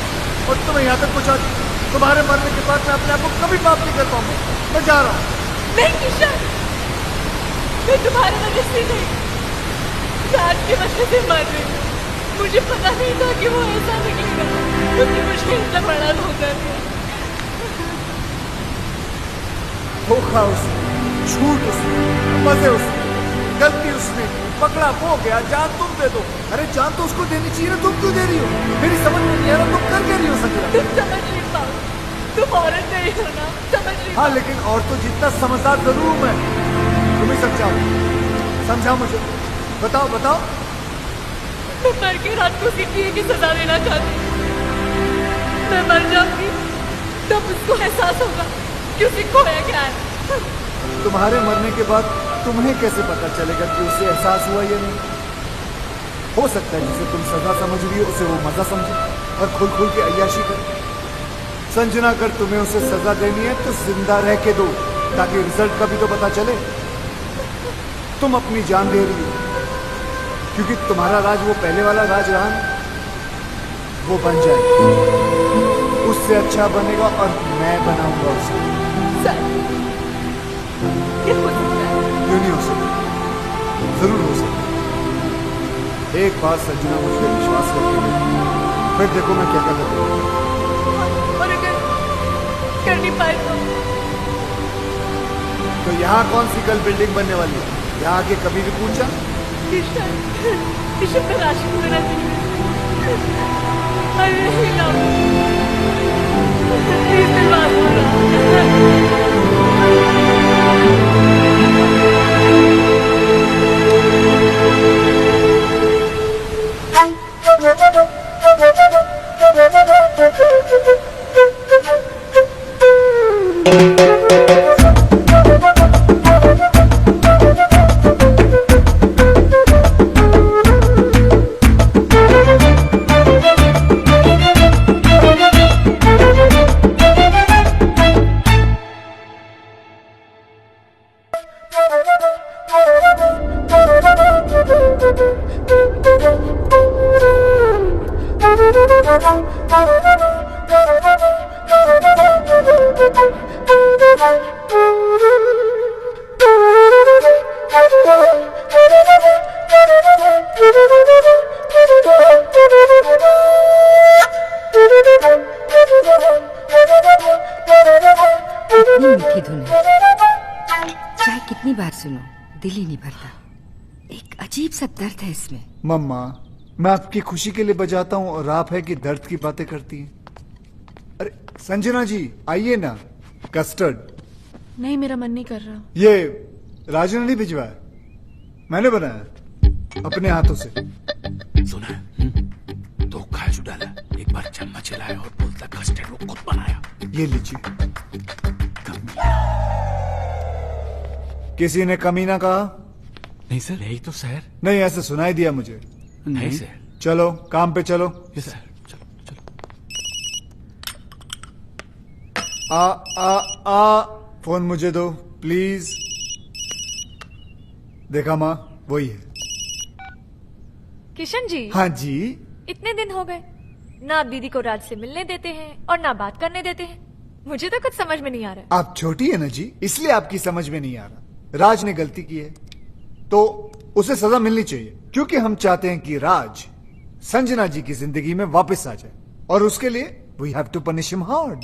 और तुम्हें यहाँ तक पहुँचा दी। तुम्हारे मरने के बाद मैं अपने आप को कभी माफ नहीं कर पाऊंगा। मैं जा रहा हूँ। नहीं किशन, मैं तुम्हारे वजह से नहीं, राज की वजह से मर रही हूँ। मुझे पता नहीं था कि वो ऐसा निकलेगा, क्योंकि मुझे इतना बड़ा धोखा दिया। धोखा उसने, झूठ उसने, मजे उसने, गलती उसने, पकड़ा वो गया। जान तुम दे दो। अरे जान तो उसको देनी चाहिए ना, तुम क्यों दे रही हो? मेरी समझ में नहीं आ रहा तुम कर क्या रही हो संजना? तुम समझ नहीं पाओ, तुम औरत नहीं हो ना, समझ नहीं। हाँ लेकिन और तो जितना समझदार जरूर हूं मैं। तुम ही समझाओ मुझे। बताओ बताओ। मैं मर के रात को सीधी की सजा देना चाहती हूँ। मैं मर जाऊंगी तब उसको एहसास होगा कि उसे खोया क्या है। तुम्हारे मरने के बाद तुम्हें कैसे पता चलेगा कि उसे एहसास हुआ या नहीं? हो सकता है जिसे तुम सजा समझ रही हो उसे वो मजा समझे और खुल खुल के अय्याशी करे। संजना, अगर तुम्हें उसे सजा देनी है तो जिंदा रह के दो, ताकि रिजल्ट का भी तो पता चले। तुम अपनी जान दे रही हो क्योंकि तुम्हारा राज वो पहले वाला राज रहा ना, वो बन जाए, उससे अच्छा बनेगा और मैं बनाऊंगा उसे। क्यों नहीं हो सकता? जरूर हो सकता। एक बार संजना मुझ पर विश्वास करके देखो, फिर देखो मैं क्या कर सकता हूँ। और अगर कर नहीं पाए तो यहाँ कौन सी कल बिल्डिंग बनने वाली है? यहाँ आके कभी भी पूछा? किशन मैं राशि को देना चाहिए। अरे ना प्लीज मेरी बात सुनो। कितनी मीठी धुन है, चाहे कितनी बार सुनो दिल ही नहीं भरता। एक अजीब सा दर्द है इसमें। मम्मा, मैं आपकी खुशी के लिए बजाता हूँ और आप है कि दर्द की बातें करती हैं। अरे संजना जी आइए ना, कस्टर्ड। नहीं, मेरा मन नहीं कर रहा। ये राजू ने नहीं भिजवाया, मैंने बनाया अपने हाथों से। सुना है? तो काजू डाला, एक बार चम्मच हिलाया और बोलता कस्टर्ड वो खुद बनाया। ये लीजिए। किसी ने कमीना कहा? नहीं सर, यही तो सर। नहीं, ऐसे सुनाई दिया मुझे। नहीं सर। चलो काम पे चलो। यस सर, चलो चलो। फोन मुझे दो प्लीज। देखा माँ, वही है। किशन जी। हाँ जी। इतने दिन हो गए, ना दीदी को राज से मिलने देते हैं और ना बात करने देते हैं। मुझे तो कुछ समझ में नहीं आ रहा। आप छोटी है ना जी, इसलिए आपकी समझ में नहीं आ रहा। राज ने गलती की है तो उसे सजा मिलनी चाहिए, क्योंकि हम चाहते हैं कि राज संजना जी की जिंदगी में वापस आ जाए, और उसके लिए we have to punish him hard.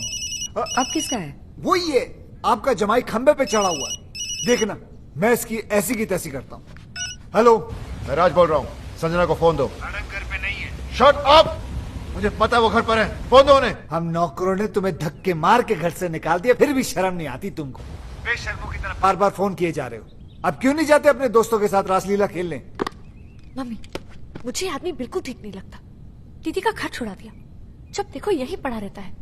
अब किसका है? वो ये आपका जमाई खंबे पे चढ़ा हुआ है, देखना मैं इसकी ऐसी की तैसी करता हूँ। हेलो, मैं राज बोल रहा हूँ, संजना को फोन दो। मैडम घर पे नहीं है। शट अप, मुझे पता है वो घर पर है, फोन दो उन्हें। हम नौकरों ने तुम्हें धक्के मार के घर से निकाल दिया, फिर भी शर्म नहीं आती तुमको। बेशर्मों की तरह बार बार फोन किए जा रहे हो। अब क्यों नहीं जाते अपने दोस्तों के साथ रासलीला खेलने? मम्मी, मुझे आदमी बिल्कुल ठीक नहीं लगता। दीदी का घर छुड़ा दिया, जब देखो यही पड़ा रहता है।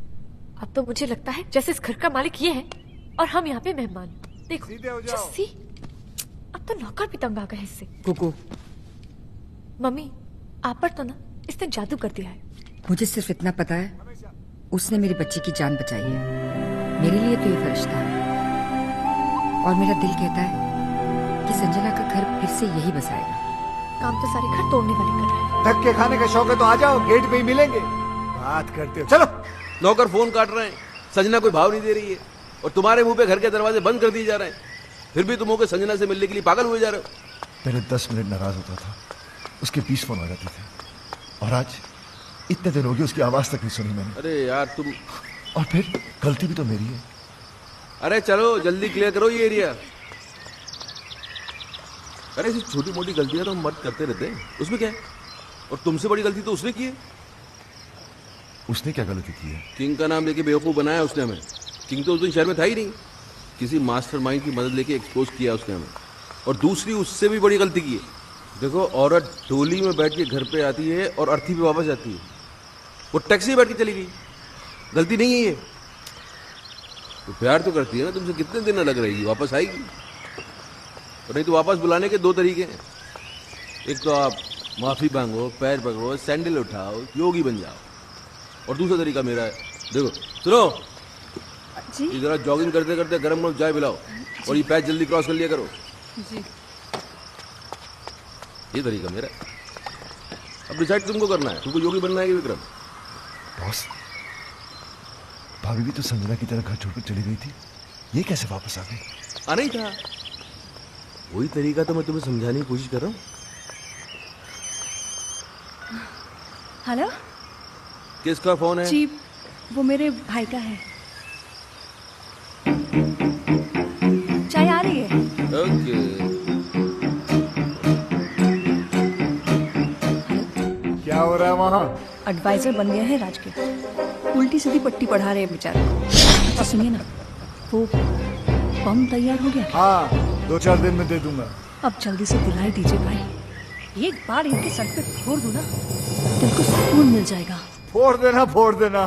अब तो मुझे लगता है जैसे इस घर का मालिक ये है और हम यहाँ पे मेहमान। देखो जस्सी, अब तो नौकर भी तंग आ गए इससे। कुकू, मम्मी आप पर तो ना इसने जादू कर दिया है। मुझे सिर्फ इतना पता है, उसने मेरी बच्ची की जान बचाई है। मेरे लिए तो ये फरिश्ता है, और मेरा दिल कहता है कि संजना का घर फिर से यही बसाएगा। काम तो सारे घर तोड़ने वाले कर रहे हैं। धक्के खाने का शौक है तो आ जाओ, गेट पे ही मिलेंगे। बात करते हो, चलो। नौकर फोन काट रहे हैं, संजना कोई भाव नहीं दे रही है, और तुम्हारे मुंह पे घर के दरवाजे बंद कर दिए जा रहे हैं, फिर भी तुम होकर संजना से मिलने के लिए पागल हुए जा रहे हो। पहले 10 मिनट नाराज होता था, उसके 20 फोन आ जाते थे, और आज इतने दिन हो गए उसकी आवाज तक नहीं सुनी मैंने। अरे यार तुम, और फिर गलती भी तो मेरी है। अरे चलो जल्दी क्लियर करो ये एरिया। अरे ऐसी छोटी मोटी गलतियां तो हम मर्द करते रहते हैं, उसमें क्या है? और तुमसे बड़ी गलती तो उसने की है। उसने क्या गलती की है? किंग का नाम लेके बेवकूफ बनाया उसने हमें। किंग तो उस दिन शहर में था ही नहीं, किसी मास्टरमाइंड की मदद लेके एक्सपोज किया उसने हमें। और दूसरी उससे भी बड़ी गलती की है। देखो, औरत डोली में बैठ के घर पे आती है और अर्थी पे वापस जाती है, वो टैक्सी में बैठ के चली गई। गलती नहीं है ये। तो प्यार तो करती है ना तुमसे, कितने दिन अलग रहेगी, वापस आएगी। और नहीं तो वापस बुलाने के 2 तरीके हैं, एक तो आप माफी मांगो, पैर पकड़ो, सैंडल उठाओ, योगी बन जाओ, और दूसरा तरीका मेरा है। देखो सुनो जी, जरा जॉगिंग करते करते गर्म गर्म चाय पिलाओ, और ये पैच जल्दी क्रॉस कर लिया करो जी। ये तरीका मेरा है। अब डिसाइड तुमको करना है, तुमको योगी बनना है कि विक्रम। बॉस, भाभी भी तो संजना की तरह घर छोड़कर चली गई थी, ये कैसे वापस आ गई? आना ही था, वही तरीका तो मैं तुम्हें समझाने की कोशिश कर रहा हूँ। हेलो, किसका फोन है? जी वो मेरे भाई का है। चाय आ रही है? ओके। क्या हो रहा है वहाँ? एडवाइजर बन गए हैं राज के, उल्टी सीधी पट्टी पढ़ा रहे हैं बेचारे को। अच्छा सुनिए ना, वो बम तैयार हो गया? हाँ, 2-4 दिन में दे दूंगा। अब जल्दी से दिलाई दीजिए भाई, एक बार इनके सर पे फोड़ दूं ना, दिल को सुकून मिल जाएगा। फोड़ देना, फोड़ देना।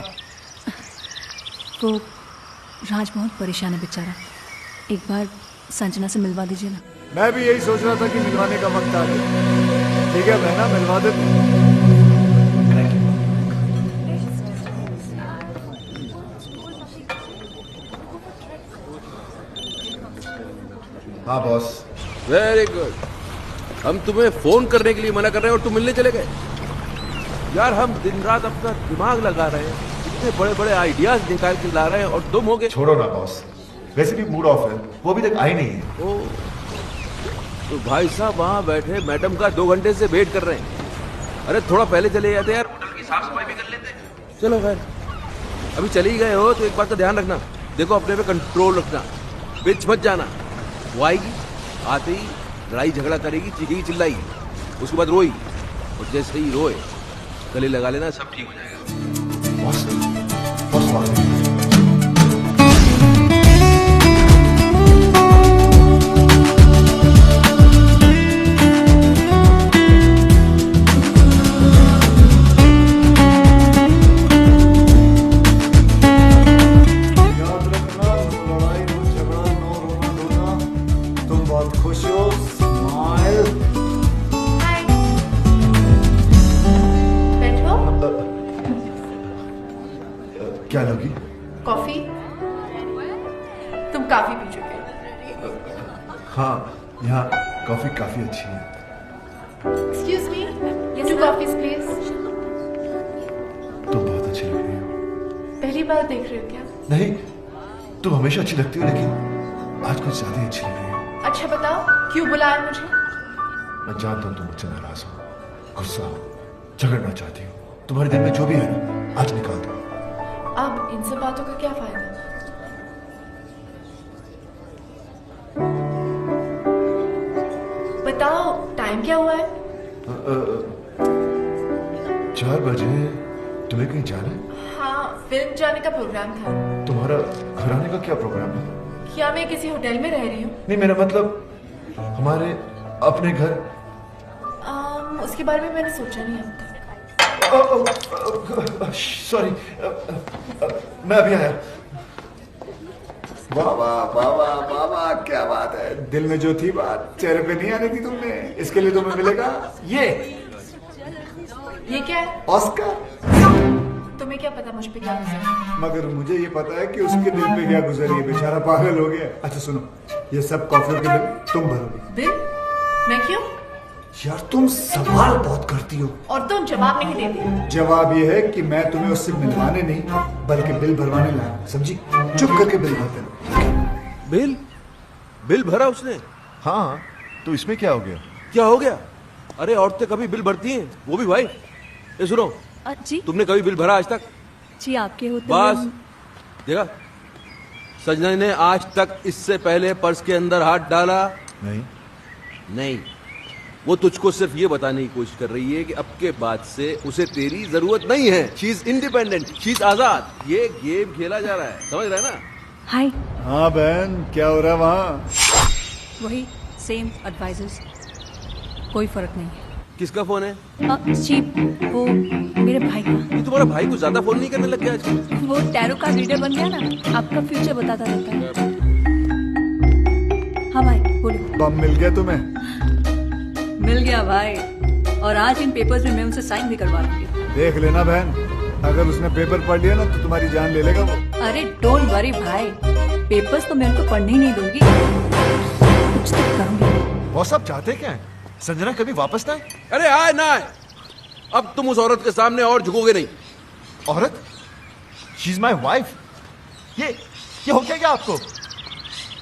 वो राज बहुत परेशान है बेचारा, एक बार संजना से मिलवा दीजिए ना। मैं भी यही सोच रहा था कि मिलवाने का वक्त आ गया। ठीक है बहना, मिलवा देते। हाँ बॉस। Very good. हम तुम्हें फोन करने के लिए मना कर रहे हैं और तुम मिलने चले गए। यार हम दिन रात अपना दिमाग लगा रहे हैं, इतने बड़े बड़े आइडियाज निकाल के ला रहे हैं और तुम हो गए। छोड़ो ना बॉस, वैसे भी मूड ऑफ है, वो अभी तक आई नहीं है। ओ, तो भाई साहब वहां बैठे मैडम का 2 घंटे से वेट कर रहे हैं। अरे थोड़ा पहले चले जाते यार, होटल की साफ सफाई भी कर लेते। चलो खैर, अभी चले ही गए हो तो एक बात का ध्यान रखना, देखो अपने पे कंट्रोल रखना, बिच मत जाना। वो आएगी, आते ही लड़ाई झगड़ा करेगी, चीखेगी चिल्लाएगी, उसके बाद रोई, और जैसे ही रोए गले लगा लेना, सब ठीक हो जाएगा। बॉस, बॉस आ गए। क्या लोगी? कॉफी? तुम काफी पी चुके। हाँ, यहाँ कॉफी काफी अच्छी है। Excuse me, 2 coffees please. तुम बहुत अच्छी लग रही हो। पहली बार देख रहे हो क्या? नहीं, तुम हमेशा अच्छी लगती हो, लेकिन आज कुछ ज्यादा ही अच्छी लग रही हो। अच्छा बताओ, क्यों बुलाया मुझे? मैं जानता हूँ तुम मुझसे नाराज हो, गुस्सा हो, झगड़ना चाहती हो। तुम्हारे दिल में जो भी है ना, आज निकाल दो। अब इन सब बातों का क्या फायदा? बताओ टाइम क्या हुआ है? 4 बजे। तुम्हें कहीं जाना है? हाँ, फिल्म जाने का प्रोग्राम था। तुम्हारा घर आने का क्या प्रोग्राम है? क्या मैं किसी होटल में रह रही हूँ? नहीं, मेरा मतलब हमारे अपने घर। उसके बारे में मैंने सोचा नहीं अब तक। सॉरी, मैं अभी आया। बाबा बाबा बाबा, क्या बात है, दिल में जो थी बात चेहरे पे नहीं आने दी तुमने, इसके लिए तुम्हें मिलेगा ये क्या है? ऑस्कर। तुम्हें क्या पता मुझ पे क्या गुजरा? मगर मुझे ये पता है कि उसके दिल पे क्या गुजरी है, बेचारा पागल हो गया। अच्छा सुनो, ये सब कॉफी के बिल तुम भरोगे। बिल? मैं क्यों? यार तुम सवाल बहुत करती हो और तुम जवाब नहीं देती। जवाब ये है कि मैं तुम्हें उससे मिलवाने नहीं बल्कि बिल भरवाने लाया, समझी? चुप करके बिल भर देना। बिल भरा उसने? हाँ, तो इसमें क्या हो गया? क्या हो गया? अरे औरतें कभी बिल भरती हैं, वो भी भाई। ये सुनो जी, तुमने कभी बिल भरा आज तक? जी आपके होते बस देखा, सजना ने आज तक इससे पहले पर्स के अंदर हाथ डाला नहीं। वो तुझको सिर्फ ये बताने की कोशिश कर रही है कि अब के बाद से उसे तेरी जरूरत नहीं है। She is independent, she is आजाद। ये गेम खेला जा रहा है, समझ रहा है ना? हाय। हाँ बहन, क्या हो रहा है वहाँ? वही सेम एडवाइजर्स, कोई फर्क नहीं है। किसका फोन है? जी वो मेरे भाई का। तुम्हारा भाई को ज्यादा फोन नहीं करने लग गया आजकल? वो टैरो कार्ड रीडर बन गया ना, आपका फ्यूचर बताता रहता है। हाँ भाई बोलो। बम मिल गया तुम्हें? मिल गया भाई, और आज इन पेपर्स में मैं उनसे साइन भी करवा दूंगी। देख लेना बहन, अगर उसने पेपर पढ़ लिया ना तो तुम्हारी जान ले लेगा वो। अरे डोंट वरी भाई, पेपर्स तो मैं उनको पढ़ने ही नहीं दूंगी, कुछ तो करूंगी। वो सब चाहते क्या है? संजना कभी वापस ना आए? अरे आए ना आए, अब तुम उस औरत के सामने और झुकोगे नहीं। औरत? She is my wife. ये हो क्या आपको?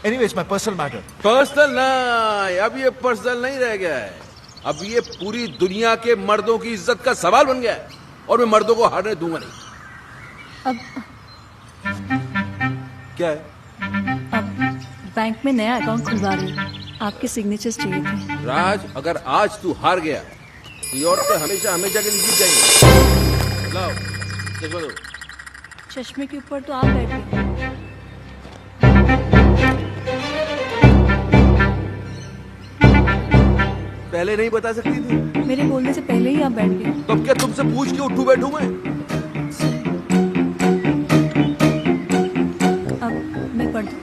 Anyways, my personal matter. Personal नहीं, अब ये पर्सनल नहीं रह गया है, अब ये पूरी दुनिया के मर्दों की इज्जत का सवाल बन गया है, और मैं मर्दों को हारने दूंगा नहीं। अब क्या है? अब बैंक में नया अकाउंट खुलवा रही हूँ, आपके सिग्नेचर्स चाहिए थे। राज, अगर आज तू हार गया तो ये औरतें हमेशा हमेशा के लिए जीत जाएंगी। लाओ चश्मा दो। चश्मे के ऊपर तो आप बैठे। पहले नहीं बता सकती थी? मेरे बोलने से पहले ही आप बैठ गए। तो अब क्या तुमसे पूछ के उठूं बैठूं मैं? अब मैं पढ़ दूं?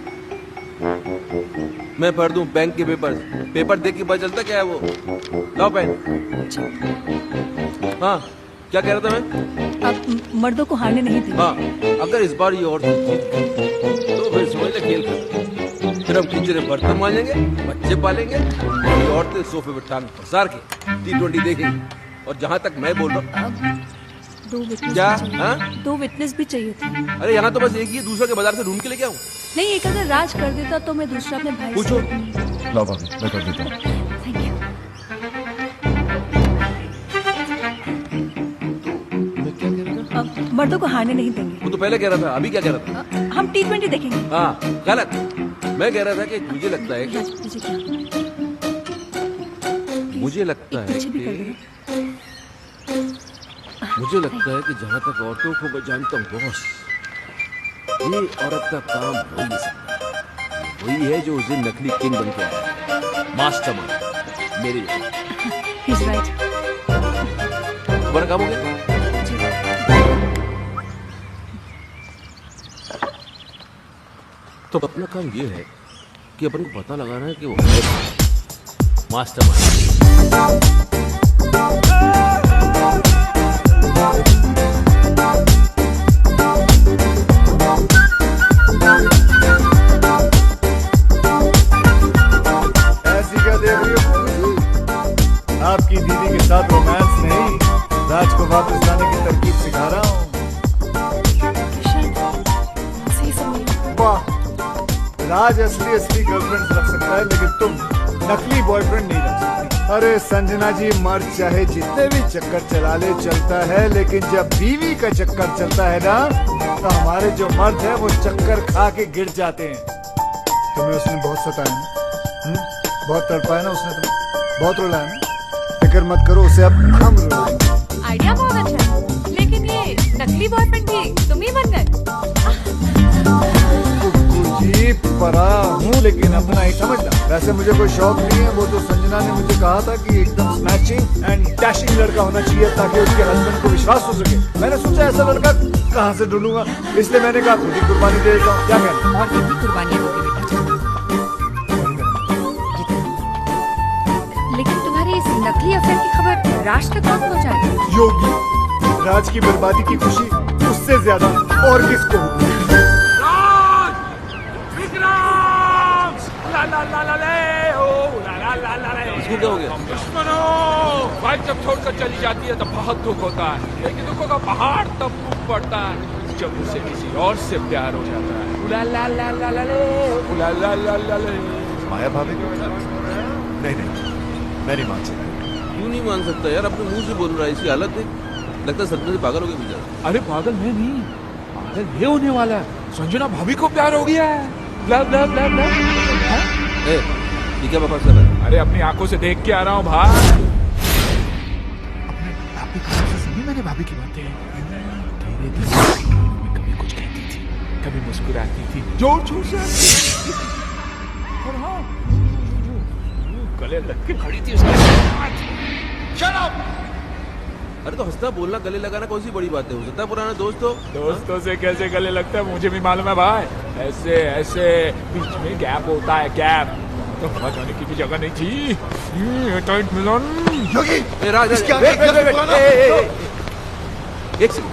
मैं पढ़ दूं बैंक के पेपर देख के पता चलता क्या है वो। लाओ पेन। हाँ, क्या कह रहा था मैं? आप मर्दों को हारने नहीं देंगे। हाँ, अगर इस बार ये और जीत गई तो फिर समझ ले खेल कर। फिर हम किचन में बर्तन मांजेंगे, बच्चे पालेंगे, और ये औरतें सोफे पे टांग पसार के T20 देखेंगे। और जहाँ तक मैं बोल रहा हूँ, दो विटनेस क्या? भी चाहिए। हाँ? 2 विटनेस भी चाहिए थे। अरे यहाँ तो बस एक ही है, दूसरा के बाजार से ढूंढ के लेके आऊँ। नहीं, एक अगर राज कर देता तो मैं दूसरा अपने भाई पूछो। लाओ भाभी, मैं कर देता हूँ। Thank you. मैं क्या कह रहा था? अब मर्दों को हारने नहीं देंगे। वो तो पहले कह रहा था, अभी क्या कह रहा था? हम T20 देखेंगे। हाँ, गलत। मैं कह रहा था कि मुझे लगता है कि मुझे क्या? मुझे लगता है पीछे भी कर कि देना। मुझे लगता है कि जहाँ तक औरतों को मैं जानता हूँ बॉस, ये औरत का काम हो ही नहीं सकता। वही है जो उस दिन नकली किंग बन के आया, मास्टरमाइंड मेरे लिए। He's right। तुम्हारा काम हो गया? तो अपना काम ये है कि अपन को पता लगाना है कि वो मास्टरमाइंड। ऐसी क्या देख रही हो जी? आपकी दीदी के साथ रोमांस नहीं, राज को वापस लाने की तरकीब सिखा रहा हूँ। सही समझ। वाह, राज असली गर्लफ्रेंड रख सकता है, लेकिन तुम नकली बॉयफ्रेंड नहीं रख सकती। अरे संजना जी, मर्द चाहे जितने भी चक्कर चला ले चलता है, लेकिन जब बीवी का चक्कर चलता है ना, तो हमारे जो मर्द है वो चक्कर खा के गिर जाते हैं। तुम्हें उसने बहुत सताया ना, बहुत तड़पाया ना उसने, तुम्हें बहुत रुलाया ना। फिक्र मत करो, उसे अब हम रुलाएंगे। आइडिया बहुत अच्छा है, लेकिन ये नकली बॉयफ्रेंड भी तुम ही बन गए। जी परा हूँ, लेकिन अपना ही समझना। वैसे मुझे कोई शौक नहीं है, वो तो संजना ने मुझे कहा था कि एकदम स्नैचिंग एंड डैशिंग लड़का होना चाहिए ताकि उसके हस्बैंड को विश्वास हो सके। मैंने सोचा ऐसा लड़का कहाँ से ढूंढूंगा, इसलिए मैंने कहा खुद ही कुर्बानी दे देता हूँ। क्या कहना? और कितनी कुर्बानियां होगी बेटा। लेकिन तुम्हारी इस नकली अफेयर की खबर राज तक कौन पहुंचाएगा? योगी, राज की बर्बादी की खुशी उससे ज्यादा और किसको होगी? इसको क्या हो गया? दुश्मनों, वाइफ जब छोड़कर चली जाती है तो बहुत दुख होता है, लेकिन दुखों का पहाड़ तब टूट पड़ता है जब उसे किसी और से प्यार हो जाता है। उला ला ला ला ला ले, उला ला ला ला ले। माया भाभी को नहीं, मैं नहीं मान सकता। क्यों नहीं मान सकता यार? अपने मुंह से बोल रहा है, इसकी हालत है, लगता है सदमे से पागल हो गया बेचारा। अरे पागल मैं नहीं, पागल ये होने वाला है। संजना भाभी को प्यार हो गया है। Love love love love. ये क्या बकवास कर रहा है? अरे अपनी आंखों से देख के आ रहा हूँ भाई। अपने भाभी की से सुनी मैंने भाभी की बातें। तेरे दिल में कभी कुछ कहती थी, कभी मुस्कुराती थी, जोर जोर से और हाँ, गले लग के खड़ी थी उसके साथ। Shut up! अरे तो हंसना बोलना गले लगाना कौन सी बड़ी बात है? हो सकता है पुराना दोस्त हो। दोस्तों से कैसे गले लगता है मुझे भी मालूम है भाई। ऐसे ऐसे बीच में गैप होता है, गैप तो हवा जाने की भी जगह नहीं थी। टाइट मिलन। योगी, एक सेकंड,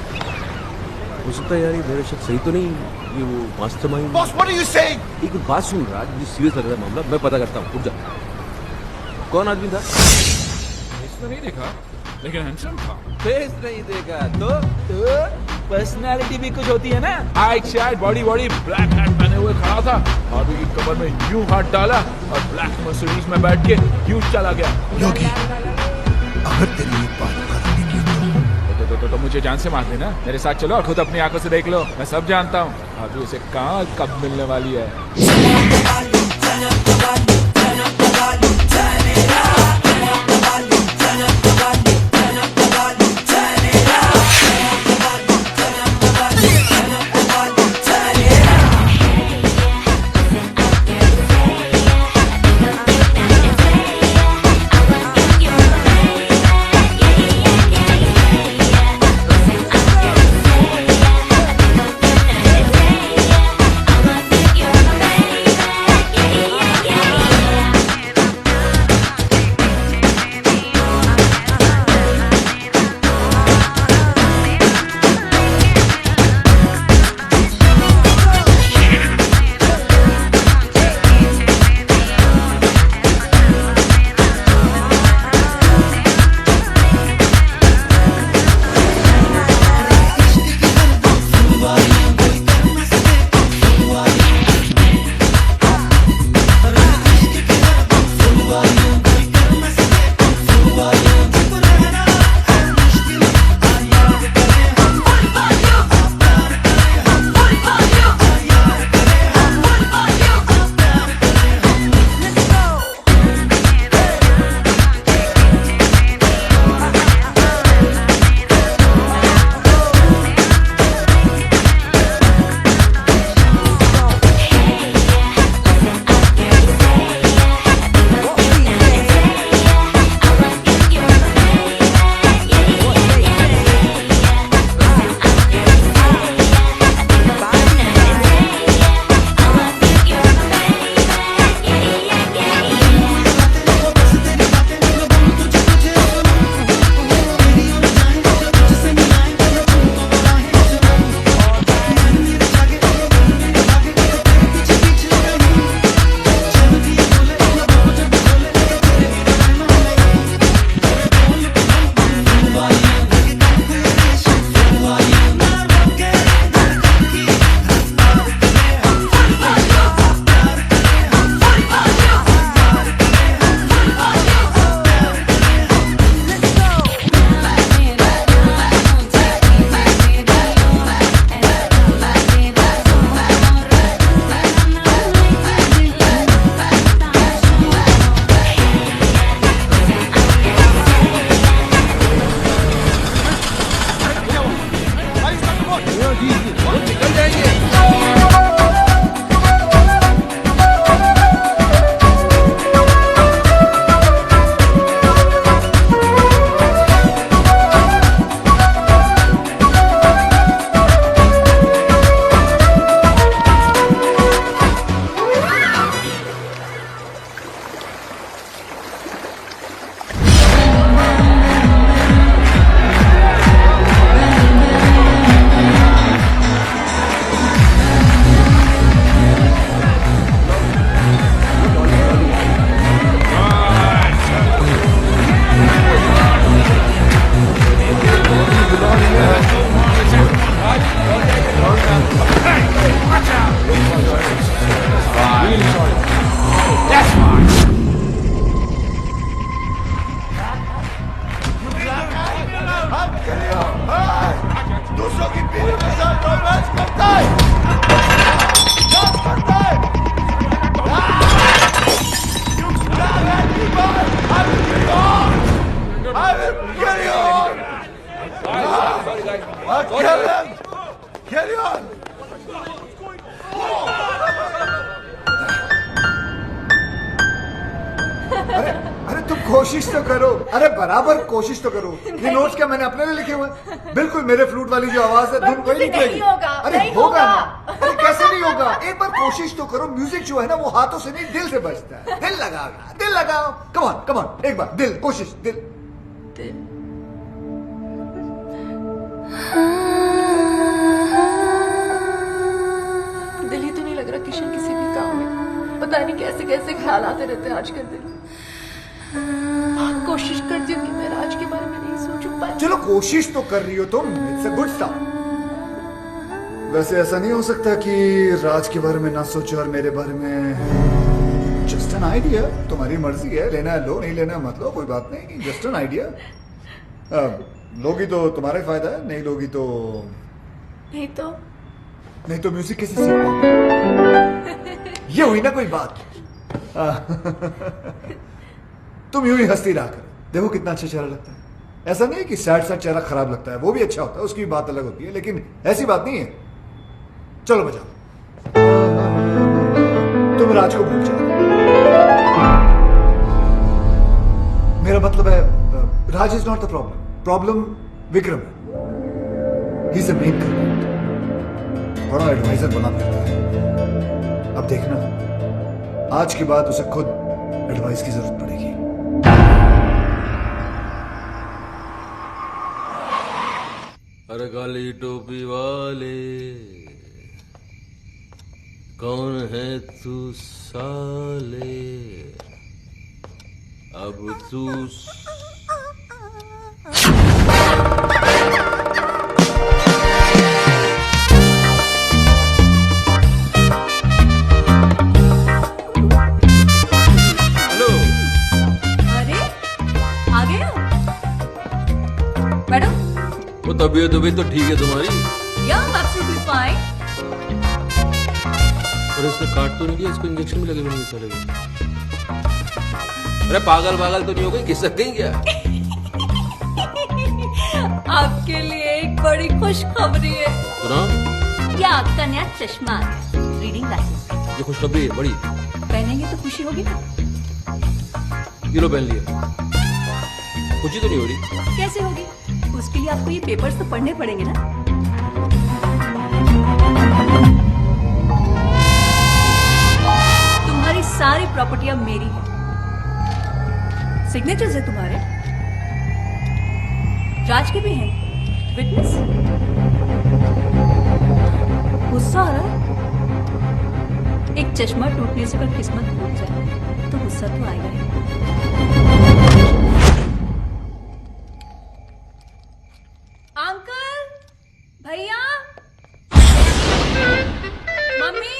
हो सकता है यार ये मेरा शक सही तो नहीं, ये वो mastermind. Boss, what are you saying? एक बात सुन राज, मुझे सीरियस लग रहा है मामला, मैं पता करता हूँ, रुक जा। कौन आदमी था? इसने नहीं देखा, लेकिन हैंडसम था। फेस नहीं देखा तो पर्सनालिटी भी कुछ होती है ना। Height शाइट body body, black hat पहने हुए खड़ा था, भाभी की कमर में यूं हाथ डाला और ब्लैक मर्सिडीज में बैठ के यूं चला गया। योगी, अगर तेरी एक बात तो मुझे जान से मार देना, मेरे साथ चलो और खुद अपनी आंखों से देख लो, मैं सब जानता हूँ भाभी उसे कहाँ कब मिलने वाली है। दूसरों की बीवी के साथ रोमांस करता है, डांस करता है। You grab at me, boy. I will carry on. I will carry on. Carry on. अरे तुम कोशिश तो करो, अरे बराबर कोशिश तो करो। ये नोट्स क्या मैंने अपने लिए लिखे हुए? बिल्कुल मेरे फ्लूट वाली जो आवाज है धुन वही निकलेगी। अरे होगा ना, अरे कैसे नहीं होगा? एक बार कोशिश तो करो। म्यूजिक जो है ना वो हाथों से नहीं दिल से बजता है। दिल लगाओ यार, दिल लगाओ। कम ऑन एक बार दिल, कोशिश दिल। दिल ही तो नहीं लग रहा किशन किसी भी काम में। पता नहीं कैसे कैसे ख्याल आते रहते हैं आजकल दिल। कोशिश करती हूँ कि मैं राज के बारे में नहीं सोचूं, पर चलो कोशिश तो कर रही हो तुम, इट्स अ गुड स्टार्ट। वैसे ऐसा नहीं हो सकता कि राज के बारे में ना सोचो और मेरे बारे में। जस्ट एन आइडिया, तुम्हारी मर्जी है, लेना है लो, नहीं लेना है मत लो, कोई बात नहीं। Just an idea. लोगी तो तुम्हारा ही फायदा है, नहीं लोगी तो नहीं तो म्यूजिक कैसे सीख पाओगे? ये हुई ना कोई बात। तुम यूं ही हंसती रहा करो, देखो कितना अच्छा चेहरा लगता है। ऐसा नहीं है कि सैड सैड चेहरा खराब लगता है, वो भी अच्छा होता है, उसकी भी बात अलग होती है, लेकिन ऐसी बात नहीं है। चलो बजाओ। तुम राज को भूल जाओ। मेरा मतलब है Raj is not the problem Vikram है। He is the main culprit. बड़ा एडवाइजर बना फिरता है। अब देखना, आज के बाद उसे खुद एडवाइस की जरूरत पड़ेगी। अरे काली टोपी वाले, कौन है तू साले? अब तू तबीयत तो ठीक है तुम्हारी? absolutely fine. और इसने काट तो नहीं दिया? इसको इंजेक्शन भी लगे नहीं चलेगा? अरे पागल तो नहीं हो गई? खिसक गई क्या? आपके लिए एक बड़ी खुशखबरी है। सुनाओ। क्या आपका नया चश्मा, रीडिंग ग्लासेस। ये खुशखबरी है बड़ी। पहनेंगे तो खुशी होगी ना? किलो पहन लिया, खुशी तो नहीं हो रही। कैसे होगी? उसके लिए आपको ये पेपर्स तो पढ़ने पड़ेंगे ना। तुम्हारी सारी प्रॉपर्टियां मेरी है, सिग्नेचर्स है तुम्हारे, राज के भी हैं, विटनेस। गुस्सा आ रहा है? एक चश्मा टूटने से अगर किस्मत टूट जाए तो गुस्सा तो आएगा ही। अंकल, भैया, मम्मी,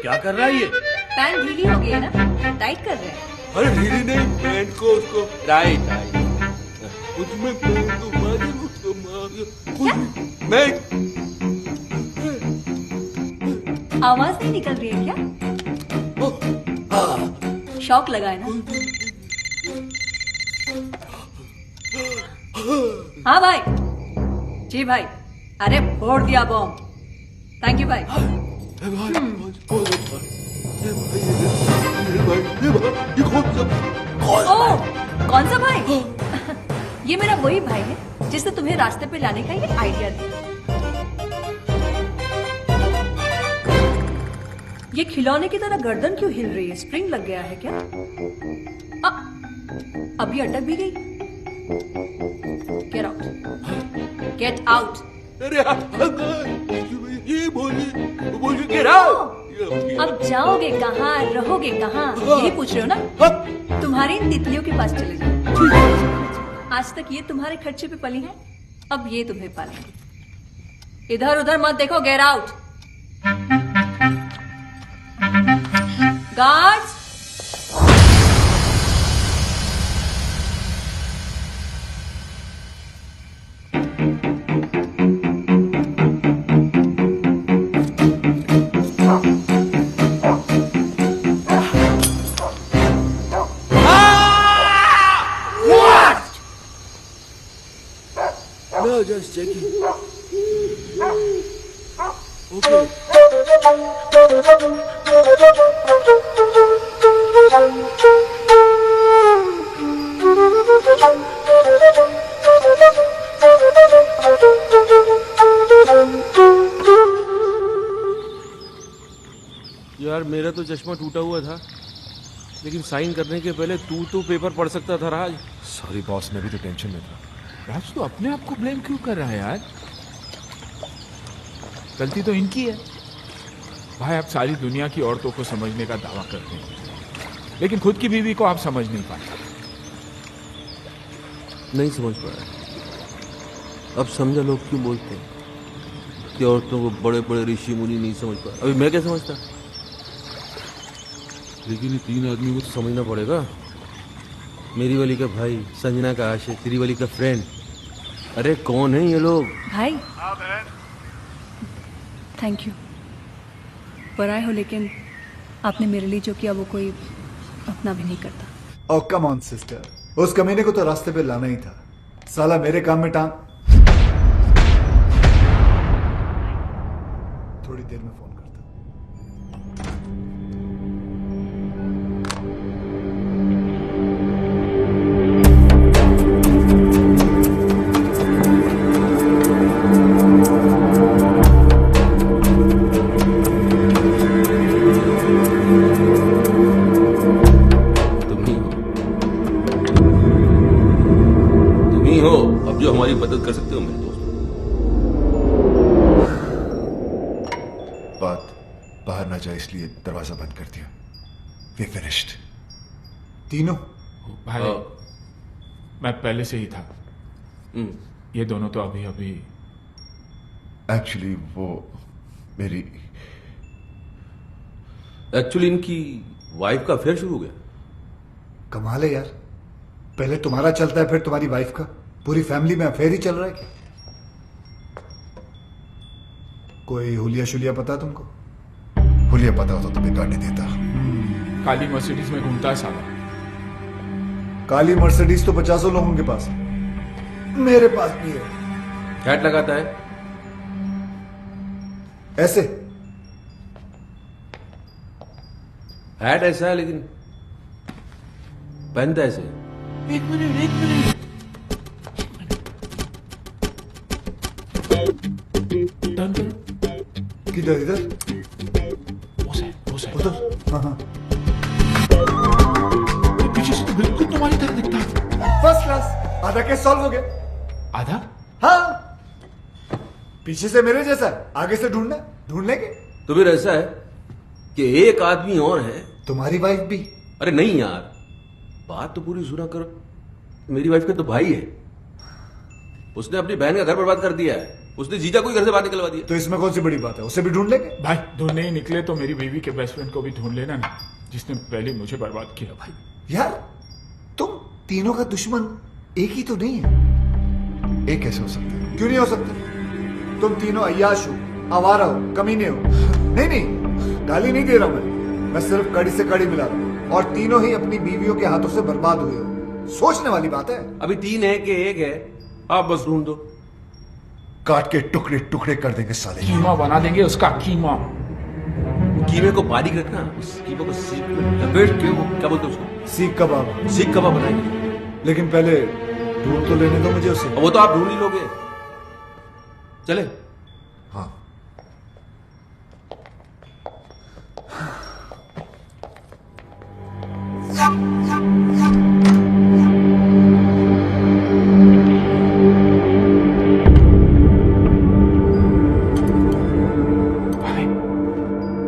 क्या कर रहा है ये? पैंट ढीली हो गई है ना, टाइट कर रहे हैं। अरे ढीली नहीं, पैंट को उसको टाइट उसमें पैंट तो मैं आवाज नहीं निकल रही है क्या? शौक लगा है ना? हाँ भाई, जी भाई, अरे फोड़ दिया बॉम्ब। थैंक यू भाई। ओह, कौन सा भाई? ये मेरा वही भाई है जिसने तुम्हें रास्ते पे लाने का ये आइडिया दिया। ये खिलौने की तरह गर्दन क्यों हिल रही है? स्प्रिंग लग गया है क्या? अभी अटक भी गई। Get out, get out. ये बोली गेट आउट। अब जाओगे कहाँ, रहोगे कहाँ, यही पूछ रहे हो ना? तुम्हारी इन तितलियों के पास चले जाओ। आज तक ये तुम्हारे खर्चे पे पली है, अब ये तुम्हें पालेंगे। इधर उधर मत देखो, get out. Guards, just checking. Okay. यार मेरा तो चश्मा टूटा हुआ था, लेकिन साइन करने के पहले तू तो पेपर पढ़ सकता था राज। सॉरी बॉस, मैं भी तो टेंशन में था। राज तो अपने आप को ब्लेम क्यों कर रहा है यार? गलती तो इनकी है। भाई आप सारी दुनिया की औरतों को समझने का दावा करते हैं, लेकिन खुद की बीवी को आप समझ नहीं पाते। नहीं समझ पाया। अब समझा लोग क्यों बोलते हैं कि औरतों को बड़े बड़े ऋषि मुनि नहीं समझ पाए। अभी मैं क्या समझता, लेकिन ये तीन आदमी को तो समझना पड़ेगा। मेरी वाली का भाई, संजना का आशिक, तेरी वाली का फ्रेंड। अरे कौन है ये लोग? भाई थैंक यू। पराए हो, लेकिन आपने मेरे लिए जो किया वो कोई अपना भी नहीं करता। ओ कम ऑन सिस्टर, उस कमीने को तो रास्ते पे लाना ही था। साला मेरे काम में टांग। थोड़ी देर में फोन करता हूं। जो हमारी मदद कर सकते हो मेरे दोस्त। बात बाहर ना जाए इसलिए दरवाजा बंद कर दिया। We finished. तीनों भाई मैं पहले से ही था। ये दोनों तो अभी अभी एक्चुअली वो मेरी इनकी वाइफ का अफेयर शुरू हो गया। कमाल है यार, पहले तुम्हारा चलता है फिर तुम्हारी वाइफ का। पूरी फैमिली में अफेयर ही चल रहा है क्या? कोई हुलिया शुलिया पता तुमको? हुलिया पता होता तो बेकार नहीं देता। काली मर्सिडीज में घूमता है साला। काली मर्सिडीज तो 50 लोगों के पास है, मेरे पास भी है। हैट लगाता है ऐसे। हैट ऐसा है लेकिन पहनता ऐसे। एक मिनट किधर? इधर उधर। हाँ। पीछे से तो बिल्कुल तुम्हारी तरह दिखता है। First class. आधा केस सॉल्व हो गया। आधा? हाँ, पीछे से मेरे जैसा, आगे से ढूंढ लेंगे। तो फिर ऐसा है कि एक आदमी और है। तुम्हारी वाइफ भी? अरे नहीं यार, बात तो पूरी सुना कर। मेरी वाइफ का तो भाई है, उसने अपनी बहन का घर बर्बाद कर दिया है। उसने जीजा को ही घर से बाहर निकलवा दिया। तो इसमें कौन सी बड़ी बात है? उसे भी ढूंढ लेंगे। भाई ढूंढने ही निकले तो मेरी बीवी के बेस्ट फ्रेंड को भी ढूंढ लेना ना, जिसने पहले मुझे बर्बाद किया। भाई यार तुम तीनों का दुश्मन एक ही तो नहीं है। एक कैसे हो सकता है? क्यों नहीं हो सकते? तुम तीनों अय्याश हो, आवारा हो, कमीने हो। नहीं, गाली नहीं दे रहा मैं सिर्फ कड़ी से कड़ी मिला रहा हूं। और तीनों ही अपनी बीवियों के हाथों से बर्बाद हुए हो। सोचने वाली बात है। अभी 3 है कि 1 है? आप बस ढूंढ दो, काट के टुकड़े टुकड़े कर देंगे साले। कीमा बना देंगे उसका कीमा। कीमे को बारीक रखना, उस कीमे को सीख लपेट के वो क्या बोलते हैं उसको? सीख कबाब। सीख कबाब बनाएंगे। लेकिन पहले ढूंढ तो लेने दो मुझे उसे। वो तो आप ढूंढ ही लोगे। चले? हाँ।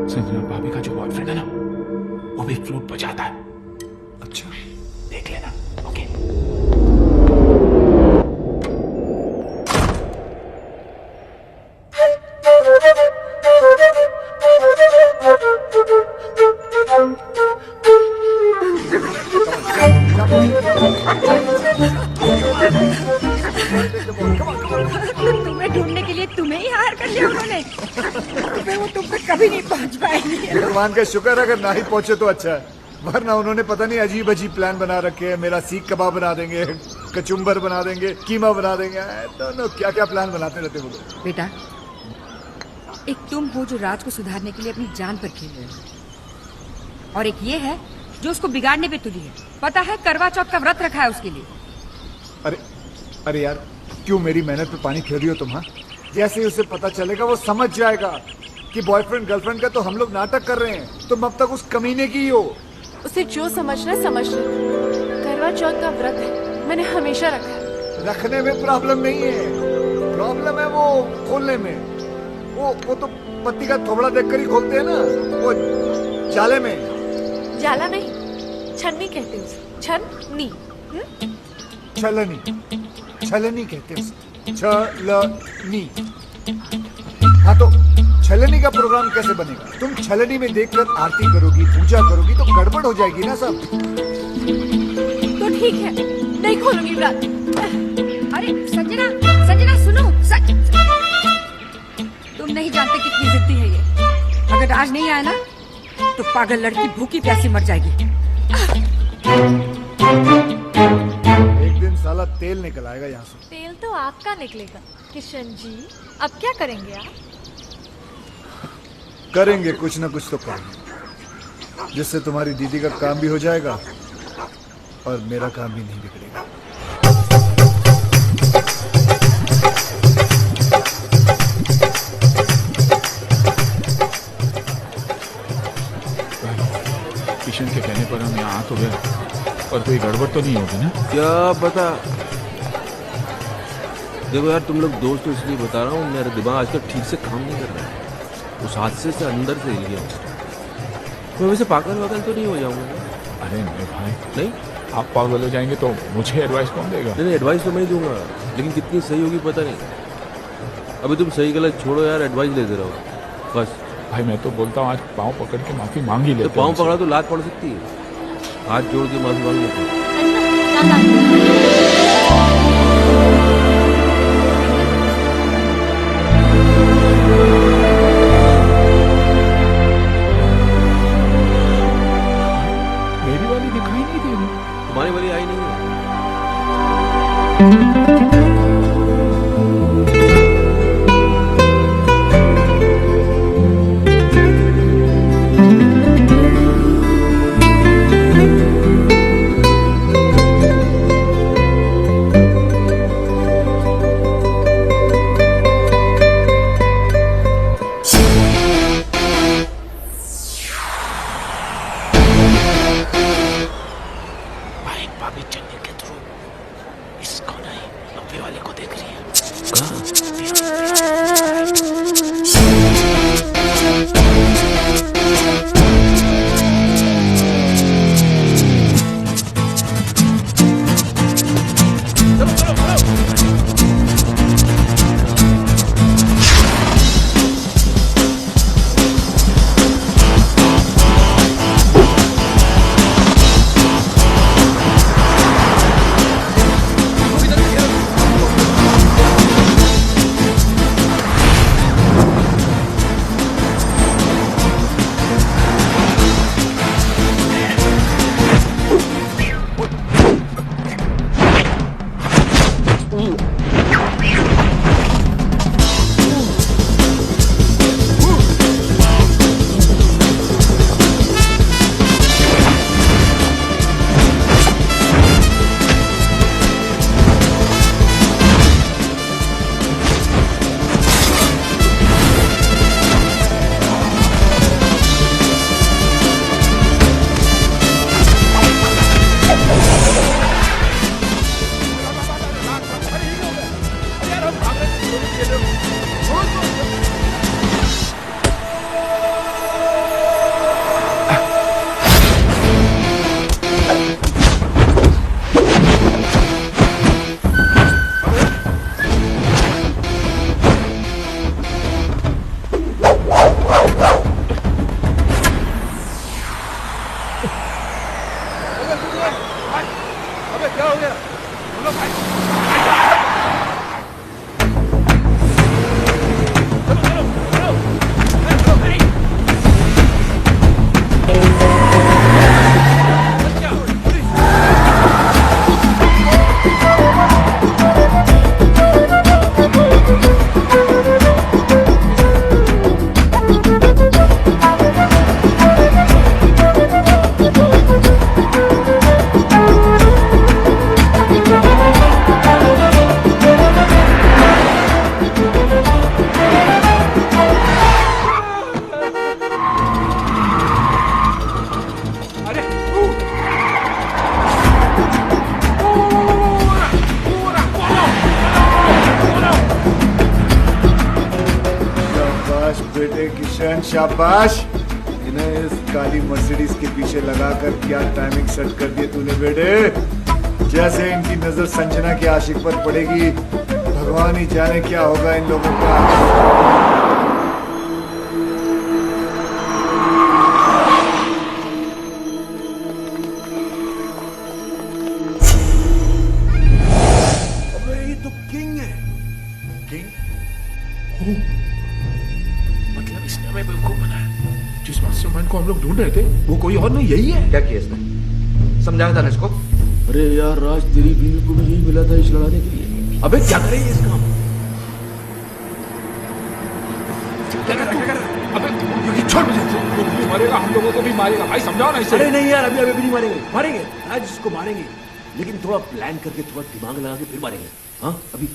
संजना भाभी का जो बॉयफ्रेंड है ना, वो भी फ्लूट बजाता है। अच्छा, देख लेना। ओके। तुम्हें ढूंढने के लिए तुम्हें ही हायर कर लिया उन्होंने। वो तुम तक कभी नहीं पहुंच पाएंगे। भगवान का शुक्र, अगर ना ही पहुंचे तो अच्छा है, वरना उन्होंने पता नहीं अजीब अजीब प्लान बना रखे हैं। मेरा सीख कबाब बना देंगे, कचुम्बर बना देंगे, कीमा बना देंगे। दोनों क्या क्या प्लान बनाते रहते वो लोग। बेटा, एक तुम हो जो राज को सुधारने के लिए अपनी जान पर खेल रहे हो, और एक ये है जो उसको बिगाड़ने पे तुली है। पता है करवा चौथ का व्रत रखा है उसके लिए। अरे यार, क्यों मेरी मेहनत पे पानी फेर रही हो तुम? हाँ, जैसे ही उसे पता चलेगा वो समझ जाएगा कि बॉयफ्रेंड गर्लफ्रेंड का तो हम लोग नाटक कर रहे हैं, तुम अब तक उस कमीने की ही हो। उसे जो समझना है समझ ले। करवा चौथ का व्रत है, मैंने हमेशा रखा है। रखने में प्रॉब्लम नहीं है, प्रॉब्लम है वो खोलने में। वो तो पति का थोबड़ा देखकर ही खोलते हैं ना, वो जाले में। जाला नहीं, छन्नी कहते हैं उसे। छन्नी। छलनी, छलनी कहते हैं उसे। छलनी। हाँ, तो छलनी का प्रोग्राम कैसे बनेगा? तुम छलनी में देखकर आरती करोगी, पूजा करोगी तो गड़बड़ हो जाएगी ना सब। तो ठीक है, नहीं खोलूंगी व्रत। अरे संजना, संजना सुनो। तुम नहीं जानते कितनी जिद्दी है ये। अगर आज नहीं आया ना तो पागल लड़की भूखी प्यासी मर जाएगी। एक दिन साला तेल निकल आएगा यहाँ से। तेल तो आपका निकलेगा किशन जी। अब क्या करेंगे आप? करेंगे कुछ ना कुछ तो करेंगे, जिससे तुम्हारी दीदी का काम भी हो जाएगा और मेरा काम भी नहीं बिगड़ेगा। किशन के कहने पर हम यहाँ आ तो गए, पर कोई गड़बड़ तो नहीं होगी ना? क्या पता। देखो यार, तुम लोग दोस्त तो इसलिए बता रहा हूँ, मेरा दिमाग आजकल ठीक से काम नहीं कर रहा है। उस हादसे से अंदर से हिल गया। मैं वैसे पागल वागल तो नहीं हो जाऊंगा? अरे नहीं भाई, नहीं। आप पागल हो जाएंगे तो मुझे एडवाइस कौन देगा? नहीं, एडवाइस तो मैं ही दूंगा, लेकिन कितनी सही होगी पता नहीं। अभी तुम सही गलत छोड़ो यार, एडवाइस लेते रहो बस। भाई मैं तो बोलता हूँ आज पाँव पकड़ के माफी मांग ही लेते। तो पाँव पकड़ा तो लात पड़ सकती है, हाथ जोड़ के माफी मांग लेते। मेरी वाली दिखाई नहीं दे रही। तुम्हारी वाली आई नहीं है। किशन शाबाश। इन्हें इस काली मर्सिडीज के पीछे लगाकर क्या टाइमिंग सेट कर दी तूने बेटे। जैसे इनकी नजर संजना के आशिक पर पड़ेगी, भगवान ही जाने क्या होगा इन लोगों का। अबे ये तो किंग है। किंग? मतलब इसने हमें बेवकूफ बनाया। जिस मास्टरमाइंड को हम लोग ढूंढ रहे थे वो कोई और नहीं, यही है। क्या किया इसने? समझाया था ना इसको। अरे यार राज, तेरी बीवी को भी यही मिला था इस लड़ाने के लिए। अबे क्या करेंगे इस काम? अबे छोड़ मुझे, वो भी मारेगा, हम लोगों को भी मारेगा। भाई समझाओ ना इसे। अरे नहीं यार, अभी भी नहीं मारेंगे। मारेंगे आज इसको मारेंगे, लेकिन थोड़ा प्लान करके, थोड़ा दिमाग लगा के फिर मारेंगे। हाँ अभी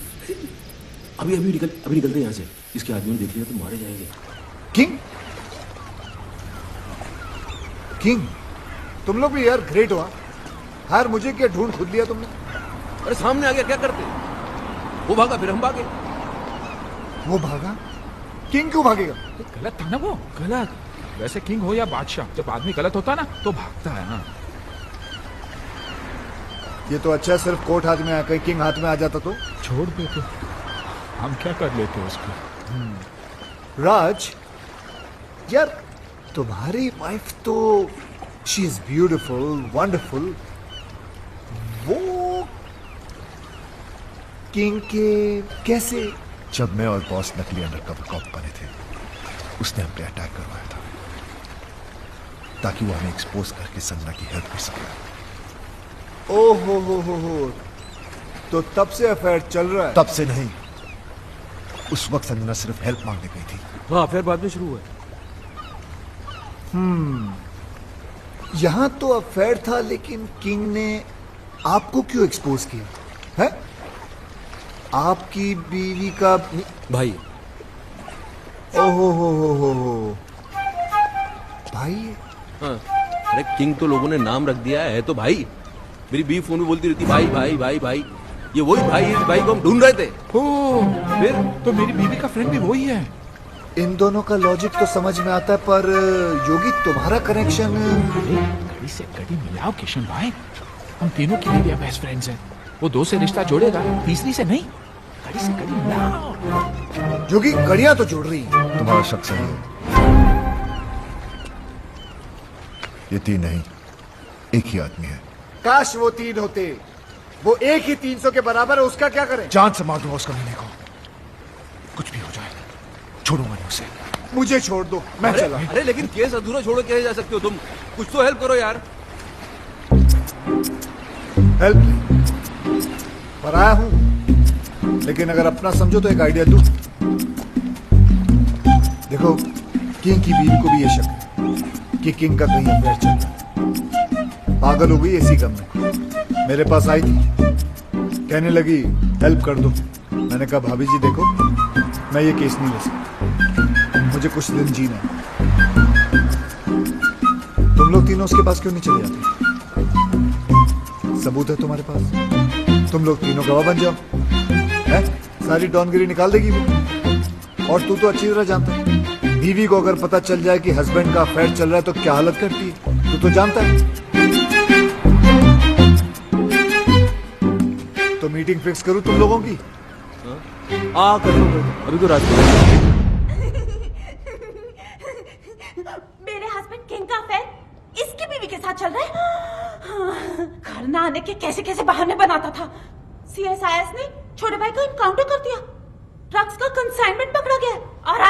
निकलते हैं यहाँ से। इसके आदमी ने देख लिया तो मारे जाएंगे। किंग? किंग तुम लोग भी यार ग्रेट हो। यार मुझे क्या ढूंढ खुद लिया तुमने। अरे सामने आ गया, क्या करते? वो भागा, फिर हम भागे। वो भागा? किंग क्यों भागेगा? गलत था ना वो, गलत। वैसे किंग हो या बादशाह, जब आदमी गलत होता ना तो भागता है ना। ये तो अच्छा है, सिर्फ कोर्ट हाथ में आकर किंग हाथ में आ जाता तो छोड़ देते, हम क्या कर लेते उसको। राज यार, तुम्हारी वाइफ तो शी इज ब्यूटिफुल, वंडरफुल। वो किंग के कैसे? जब मैं और बॉस नकली अंडरकवर कॉप बने थे, उसने हम पे अटैक करवाया था ताकि वो हमें एक्सपोज करके संजना की हेल्प कर सके। ओहो हो, तो तब से अफेयर चल रहा है? तब से नहीं, उस वक्त संजना सिर्फ हेल्प मांगने गई थी। हाँ फिर बाद में शुरू हुआ। यहां तो अफेयर था, लेकिन किंग ने आपको क्यों एक्सपोज किया है? आपकी बीवी का भाई। ओहो हो भाई। हाँ, अरे किंग तो लोगों ने नाम रख दिया है तो भाई। मेरी बीवी फोन में बोलती रहती भाई भाई भाई भाई। ये वही भाई, इस भाई को हम ढूंढ रहे थे। फिर तो मेरी बीवी का फ्रेंड भी वही है। इन दोनों का लॉजिक तो समझ में आता है, पर योगी तुम्हारा कनेक्शन। कड़ी से कड़ी मिलाओ किशन भाई, हम तीनों की भी बेस्ट फ्रेंड्स हैं। वो दो से रिश्ता जोड़ेगा, तीसरी से नहीं। कड़ी से कड़ी मिलाओ। योगी कड़ियां तो जोड़ रही है। तुम्हारा शक सही है, ये तीन नहीं, एक ही आदमी है। काश वो तीन होते। वो एक ही 300 के बराबर है, उसका क्या करें? जान से मार दूंगा उसका महीने को, कुछ भी हो जाए छोड़ूंगा नहीं उसे। मुझे छोड़ दो, मैं चला। अरे लेकिन केस अधूरा छोड़ के जा सकते हो तुम? कुछ तो हेल्प करो यार। हेल्प नहीं, पर आया हूं, लेकिन अगर अपना समझो तो एक आइडिया दूं। देखो, किंग की बीवी को भी ये शक है कि किंग का कहीं अफेयर चल रहा है। पागल हो गई इसी गम में, मेरे पास आई थी, कहने लगी हेल्प कर दो। मैंने कहा भाभी जी देखो, मैं ये केस नहीं ले सकता, मुझे कुछ दिन जीना है। तुम लोग तीनों उसके पास क्यों नहीं चले जाते? सबूत है तुम्हारे पास, तुम लोग तीनों गवाह बन जाओ। है? सारी डॉनगिरी निकाल देगी वो। और तू तो अच्छी तरह जानता है, बीवी को अगर पता चल जाए कि हस्बैंड का अफेयर चल रहा है तो क्या हालत करती है, तू तो जानता है। तो मीटिंग फिक्स करूं तुम लोगों की? कर लो। अभी तो रात मेरे हस्बैंड किंग का अफेयर इसकी बीवी के साथ चल रहा है। घर न आने के कैसे कैसे बहाने बनाता था। CSIS ने छोटे भाई को इनकाउंटर कर दिया, ड्रग्स का कंसाइनमेंट पकड़ा गया, और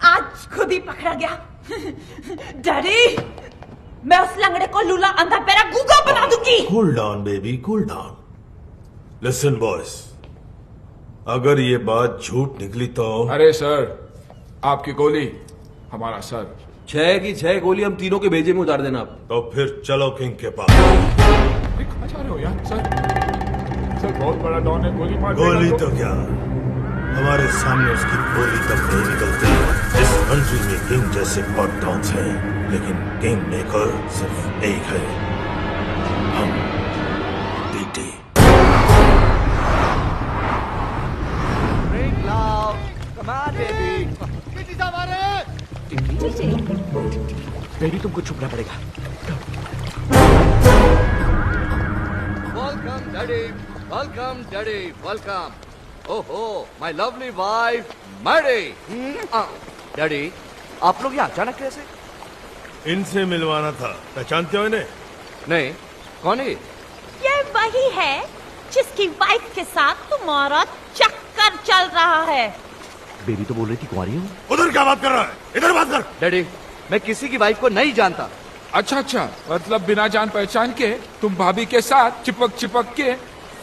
आज खुद ही पकड़ा गया। डैडी, मैं उस लंगड़े को लूला अंधा पैरा गूंगा बना दूंगी। Cool down baby, cool down. Listen boys, अगर ये बात झूठ निकली तो। अरे सर, आपकी गोली हमारा सर। 6 की 6 गोली हम तीनों के भेजे में उतार देना आप। तो फिर चलो किंग के पास। कहाँ जा रहे हो यार? सर बहुत बड़ा डॉन है, गोली मार देगा। गोली तो क्या, हमारे सामने उसकी गोली तक नहीं निकलती। इस कंट्री में किंग जैसे बहुत डॉन्स हैं, लेकिन किंग मेकर सिर्फ एक है, हम BT. Bring love, come on baby. Daddy, welcome, Daddy, welcome. Oh ho, my lovely wife, Mary. Daddy, आप लोग यहाँ अचानक कैसे? इनसे मिलवाना था, पहचानते हो इन्हें? नहीं, कौन है? ये वही है जिसकी वाइफ के साथ तुम्हारा चक्कर चल रहा है। बेबी तो बोल रही थी कुंवारी हूँ। उधर क्या बात कर रहा है? इधर बात कर। डैडी, मैं किसी की वाइफ को नहीं जानता। अच्छा, मतलब बिना जान पहचान के तुम भाभी के साथ चिपक के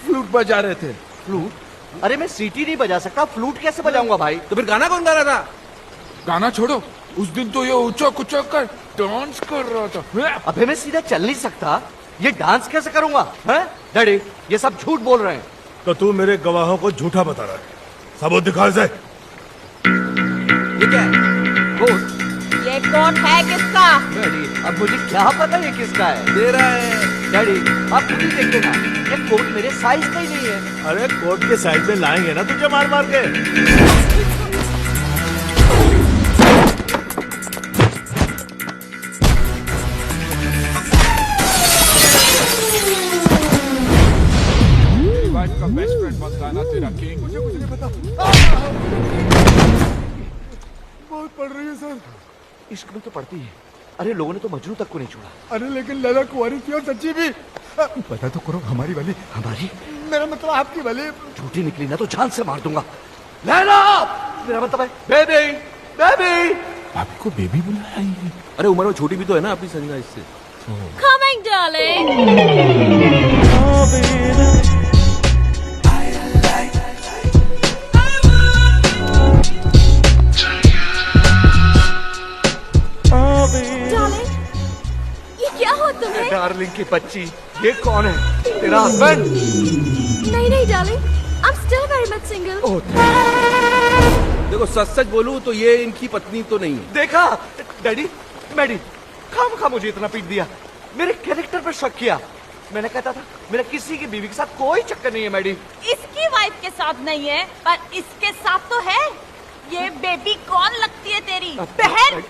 फ्लूट बजा रहे थे। फ्लूट? अरे मैं सीटी नहीं बजा सकता, फ्लूट कैसे बजाऊंगा भाई? तो फिर गाना कौन गा रहा था? गाना छोड़ो, उस दिन तो ये उचक कर डांस कर रहा था। अबे मैं सीधा चल नहीं सकता, ये डांस कैसे करूंगा? हैं? डैडी, ये सब झूठ बोल रहे हैं। तो तू मेरे गवाहों को झूठा बता रहा है, सबूत दिखा इसे। ये क्या है? कोट? ये कोट है किसका? डैडी, अब मुझे क्या पता ये किसका है? तेरा है। डैडी, आप खुद ही देख लेना, ये कोट मेरे साइज का ही नहीं है। अरे कोट के साइज में लाएंगे ना तुझे मार मार के। वाइफ का बेस्ट फ्रेंड बताना तेरा किंग। मुझे कुछ नहीं पता। बहुत पड़ रही है सर। इश्क में तो पड़ती है। अरे लोगों ने तो मजनू तक को नहीं छोड़ा। अरे लेकिन लैला कुंवारी थी और सच्ची भी। पता तो करो, हमारी वाली। हमारी? मेरा मतलब आपकी वाली। झूठी निकली ना तो जान से मार दूंगा। लैला! मेरा मतलब है बेबी, बेबी। भाभी को बेबी बुलाया है। अरे उम्र में छोटी भी तो है ना अपनी संगा इससे। Coming, darling. डार्लिंग, ये क्या हो तुम्हें? डार्लिंग की बच्ची, ये कौन है? तेरा हस्बैंड? नहीं darling, I'm still very much single. देखो सच बोलूं तो ये इनकी पत्नी तो नहीं है। देखा डैडी, मैडी, खाम मुझे इतना पीट दिया, मेरे कैरेक्टर पर शक किया। मैंने कहता था मेरा किसी की बीवी के साथ कोई चक्कर नहीं है मैडी। इसकी वाइफ के साथ नहीं है, पर इसके साथ तो है। ये बेबी कौन लगती है तेरी बहन?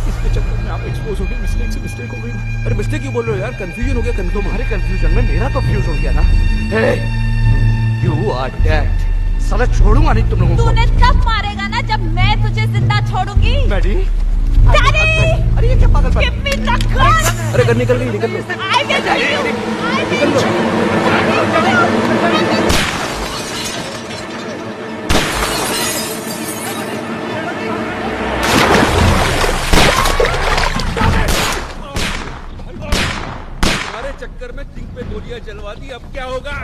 इसके चक्कर में आप एक्सपोज हो गए, मिस्टेक हो गई। अरे मिस्टेक क्यों बोल रहे हो यार? कंफ्यूजन हो गया। तुम्हारे कंफ्यूजन में मेरा तो फ्यूज हो गया ना। You are dead. साला छोड़ूंगा नहीं तुम लोगों को। तूने तब मारेगा ना जब मैं तुझे जिंदा छोड़ूंगी। Maddie, daddy! अरे ये क्या पागल बात? Give me the gun! अरे गन निकल गई, निकल लो। I will kill you! I will निकल लो। तुम्हारे चक्कर में सिंह पे गोलियां चलवा दी, अब क्या होगा?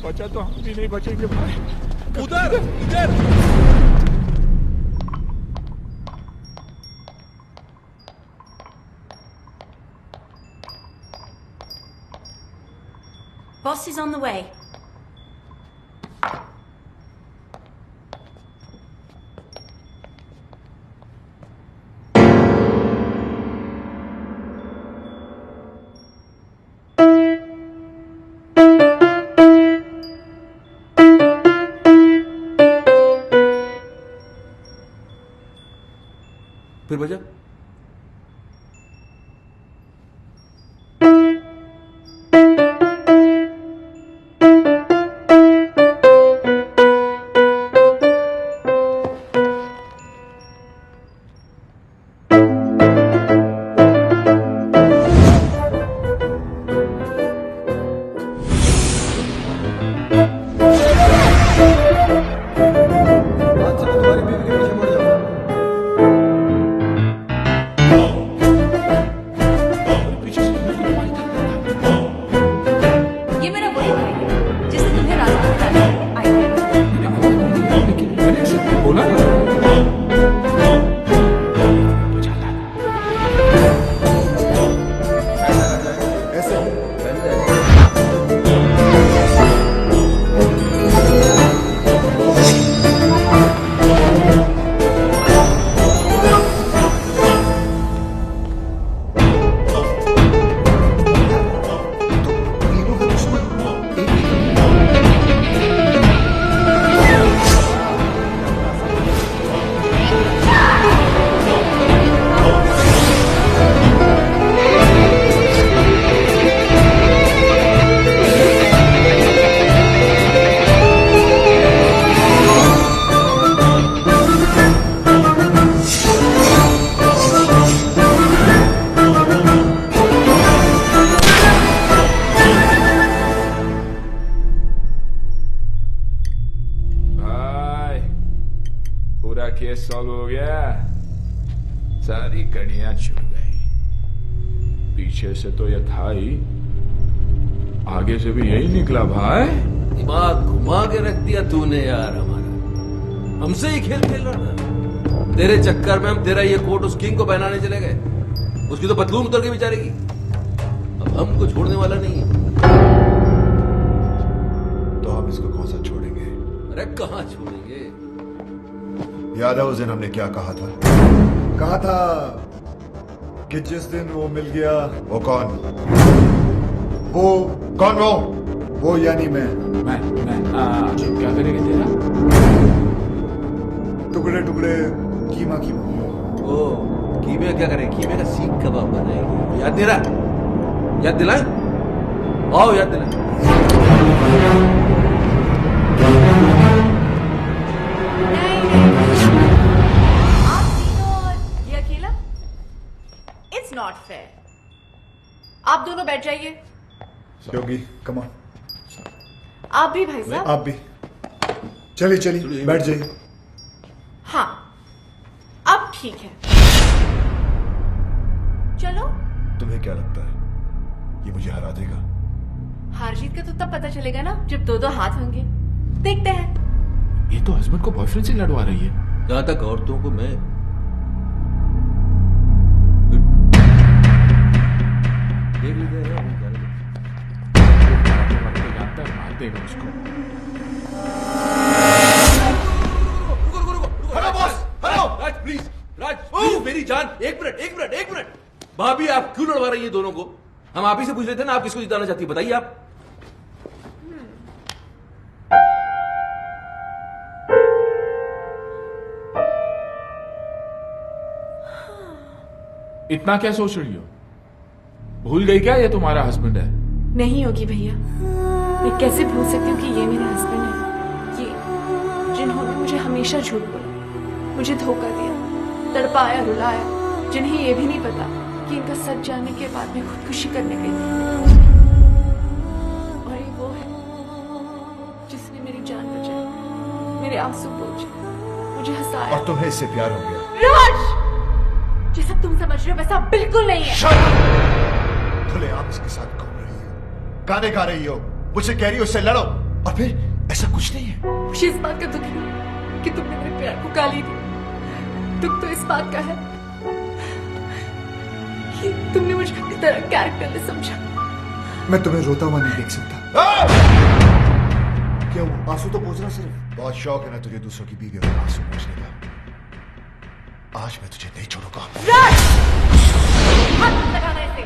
बचा तो हम भी नहीं बचेंगे भाई। उधर, इधर। Boss is on the way. फिर बजा। केस सॉल्व हो गया, सारी कड़ियां छूट गई। पीछे से तो यह था ही, आगे से भी यही निकला भाई। दिमाग घुमा के रख दिया तूने यार हमारा। हमसे ही खेल खेल रहा था। तेरे चक्कर में हम तेरा ये कोट उस किंग को पहनाने चले गए। उसकी तो पतलून उतर के बेचारे की। अब हमको छोड़ने वाला नहीं है। तो हम इसको कौन सा छोड़ेंगे? अरे कहाँ छोड़ेंगे? याद है उस दिन हमने क्या कहा था? कहा था कि जिस दिन वो मिल गया। वो कौन? वो कौन? वो यानी मैं क्या करेंगे तेरा? टुकड़े टुकड़े कीमा कीमा। ओ कीमे क्या करें? कीमे का सीख कबाब बनाएंगे। याद दे रहा? याद दिलाए? आओ याद दिलाए। आप तीनों और ये अकेला? It's not fair. आप दोनों बैठ जाइए। योगी कम ऑन। आप भी भाई साहब। आप भी चलिए चलिए बैठ जाइए। हाँ अब ठीक है, चलो। तुम्हें क्या लगता है ये मुझे हरा देगा? हार जीत का तो तब पता चलेगा ना जब दो दो हाथ होंगे। देखते हैं। ये तो हस्बैंड को बॉयफ्रेंड से लड़वा रही है। जहां तक औरतों को मैं देख लेते हैं मार देगा उसको। राज प्लीज, राज प्लीज मेरी जान, एक मिनट। भाभी आप क्यों लड़वा रही है दोनों को? हम आप ही से पूछ लेते हैं ना, आप किसको जिताना चाहती है बताइए आप। इतना क्या सोच रही हो? भूल गई क्या ये तुम्हारा हस्बैंड है? नहीं होगी भैया, मैं कैसे भूल सकती हूँ कि ये मेरा हस्बैंड है। ये जिन्होंने मुझे हमेशा झूठ बोला, मुझे धोखा दिया, तड़पाया, रुलाया, जिन्हें ये भी नहीं पता कि इनका सच जानने के बाद मैं खुदकुशी करने गई थी। और ये वो है जिसने मेरी जान बचाई, मेरे आंसू पोंछे, मुझे हंसाया। और तुम्हें इससे प्यार हो गया? राज, जैसा तुम समझ रहे हो वैसा बिल्कुल नहीं है। खुले आप इसके साथ घूम रही हो, गाने गा रही हो, मुझसे कह रही हो उससे लड़ो, और फिर ऐसा कुछ नहीं है। मुझे इस बात का दुख नहीं कि तुमने मेरे प्यार को गाली दी। दुख तो इस बात का है कि तुमने मुझे अपनी तरह कैरेक्टरलेस समझा। मैं तुम्हें रोता हुआ नहीं देख सकता। क्या वो आंसू तो पोंछ रहा सिर्फ? बहुत शौक है ना तुझे दूसरों की बीवियों में आंसू पोंछने का। आज मैं तुझे नहीं छोड़ूंगा। राज! हाथ मत लगाना इसे।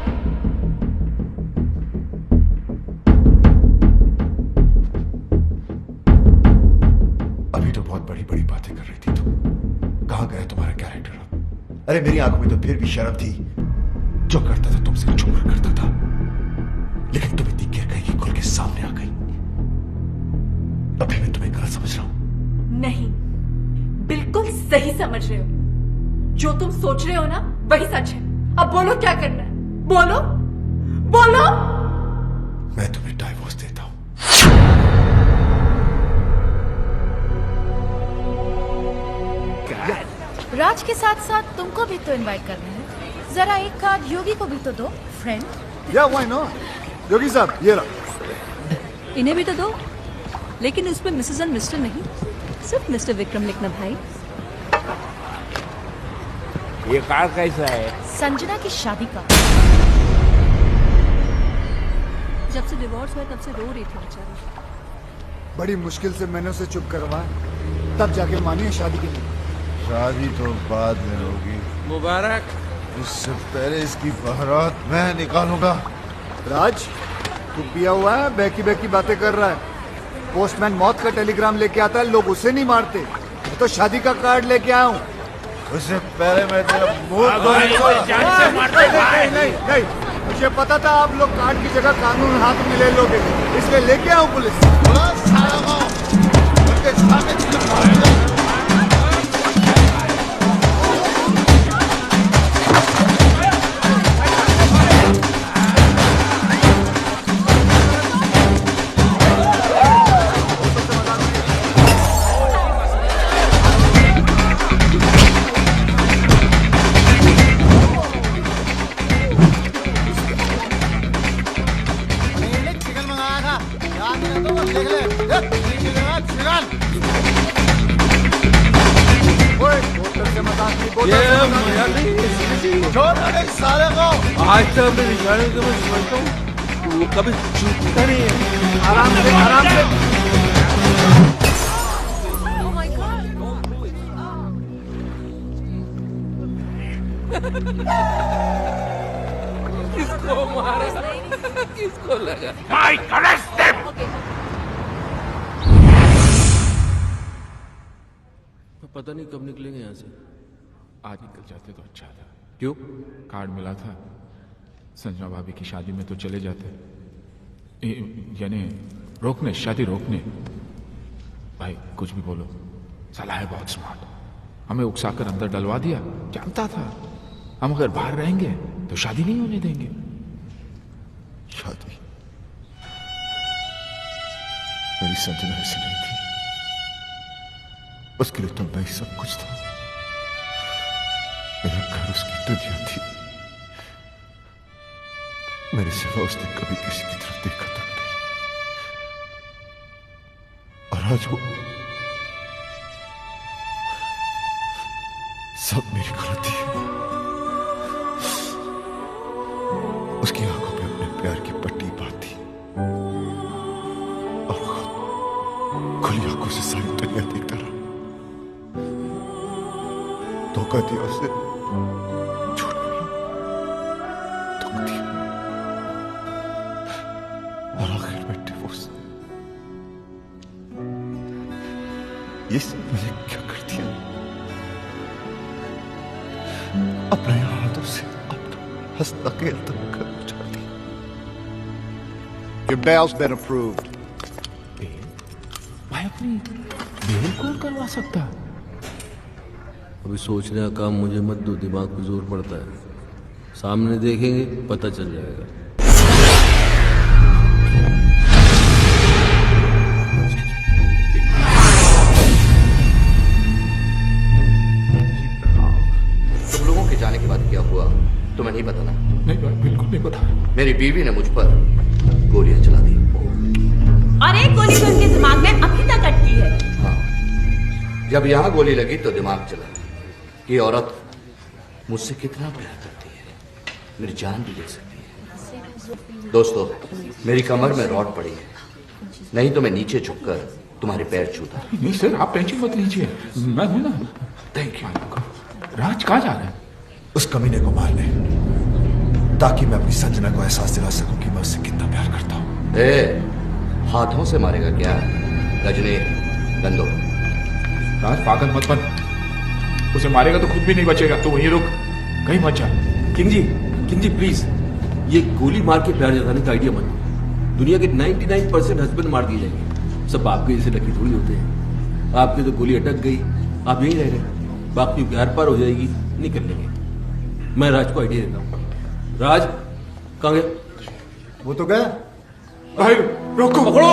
अभी तो बहुत बड़ी बड़ी बातें कर रही थी तुम। कहां गया तुम्हारा कैरेक्टर? अरे मेरी आंखों में तो फिर भी शर्म थी। जो करता था तुमसे छुपकर करता था, लेकिन तुम इतनी गिर गई कि खुल के सामने आ गई। अभी मैं तुम्हें गलत समझ रहा हूं? नहीं, बिल्कुल सही समझ रहे हो। जो तुम सोच रहे हो ना वही सच है। अब बोलो क्या करना है? बोलो बोलो। मैं तुम्हें डाइवोर्स देता हूं। राज के साथ साथ तुमको भी तो इनवाइट करना है। जरा एक कार्ड योगी को भी तो दो, फ्रेंड। या व्हाई नॉट? योगी साहब ये रहा। इन्हें भी तो दो, लेकिन उसमें मिसेस एंड मिस्टर नहीं, सिर्फ मिस्टर विक्रम लिखना भाई। ये कार्ड कैसा है? संजना की शादी का। जब से डिवोर्स हुआ तब से रो रही थी बेचारी। बड़ी मुश्किल से मैंने उसे चुप करवाया, तब जाके मानी है शादी के लिए। शादी तो बाद में होगी। मुबारक। इससे पहले इसकी बारात मैं निकालूंगा। राज, तू पिया हुआ है, बहकी बहकी बातें कर रहा है। पोस्टमैन मौत का टेलीग्राम लेके आता है, लोग उसे नहीं मारते। मैं तो शादी का कार्ड लेके आया हूँ। उससे पहले मैं तेरा मुंह नहीं, मुझे पता था आप लोग कार्ड की जगह कानून हाथ में ले लोगे, इसलिए लेके आऊँ पुलिस। सारे को आज तक अपने निशाने को मैं समझता हूँ वो कभी चूकता नहीं है। आराम से आराम से। किसको मारा किसको लगा? Mike, arrest them! पता नहीं कब निकलेंगे यहाँ से। आज निकल जाते तो अच्छा था। क्यों? कार्ड मिला था, संजना भाभी की शादी में तो चले जाते, यानी रोकने, शादी रोकने। भाई कुछ भी बोलो, साला है बहुत स्मार्ट, हमें उकसाकर अंदर डलवा दिया। जानता था हम अगर बाहर रहेंगे तो शादी नहीं होने देंगे। शादी मेरी संजना ऐसी नहीं थी, उसके लिए तो मैं ही सब कुछ था। मेरा घर उसकी दुनिया थी, मेरे सिवा उसने कभी किसी की तरफ देखा तक नहीं। और आज वो सब मेरी गलती है। उसकी आंखों पे अपने प्यार की पट्टी बांधी और खुद खुली आंखों से सारी दुनिया देखता रहा। धोखा दिया उसे, झूठ बोला, दुख दिया और आखिर में डिवोर्स। ये सब मैंने क्या कर दिया? अपने हाथों से अपना हंसता खेलता घर उजाड़ दिया। Your bail's been approved. भाई अपनी बेल कौन करवा सकता? अभी सोचने का काम मुझे मत दो, दिमाग पे जोर पड़ता है। सामने देखेंगे पता चल जाएगा। तुम लोगों के जाने के बाद क्या हुआ तुम्हें नहीं पता ना? नहीं भाई, बिल्कुल नहीं पता। मेरी बीवी ने मुझ पर गोलियां चला दी। और एक गोली तो उनके दिमाग में अभी तक अटकी है। हाँ, जब यहाँ गोली लगी तो दिमाग चला कि औरत मुझसे कितना प्यार करती है, मेरी जान भी ले सकती है। दोस्तों, मेरी कमर में रॉड पड़ी है, नहीं तो मैं नीचे झुककर तुम्हारे पैर छूता। नहीं सर, आप टेंशन मत लीजिए, मैं हूं ना। Thank you. राज कहाँ जा रहा है? उस कमीने को मारने, ताकि मैं अपनी संजना को एहसास दिला सकूं कि मैं उससे कितना प्यार करता हूं। हाथों से मारेगा क्या? रजनी, गंदो। राज पागल मत बन, उसे मारेगा तो खुद भी नहीं बचेगा, तो वहीं रुक, कहीं मत जा। किंग जी प्लीज, ये गोली मार के प्यार जताने का आइडिया मत दो। दुनिया के 99% हस्बैंड मार दिए जाएंगे, सब आपके जैसे लकी थोड़ी होते हैं। आपकी तो गोली अटक गई, आप यहीं रह गए, बाकी प्यार पार हो जाएगी, निकल लेंगे। मैं राज को आइडिया देता हूँ। राज कहाँ गया? वो तो गया। भाई रोको, पकड़ो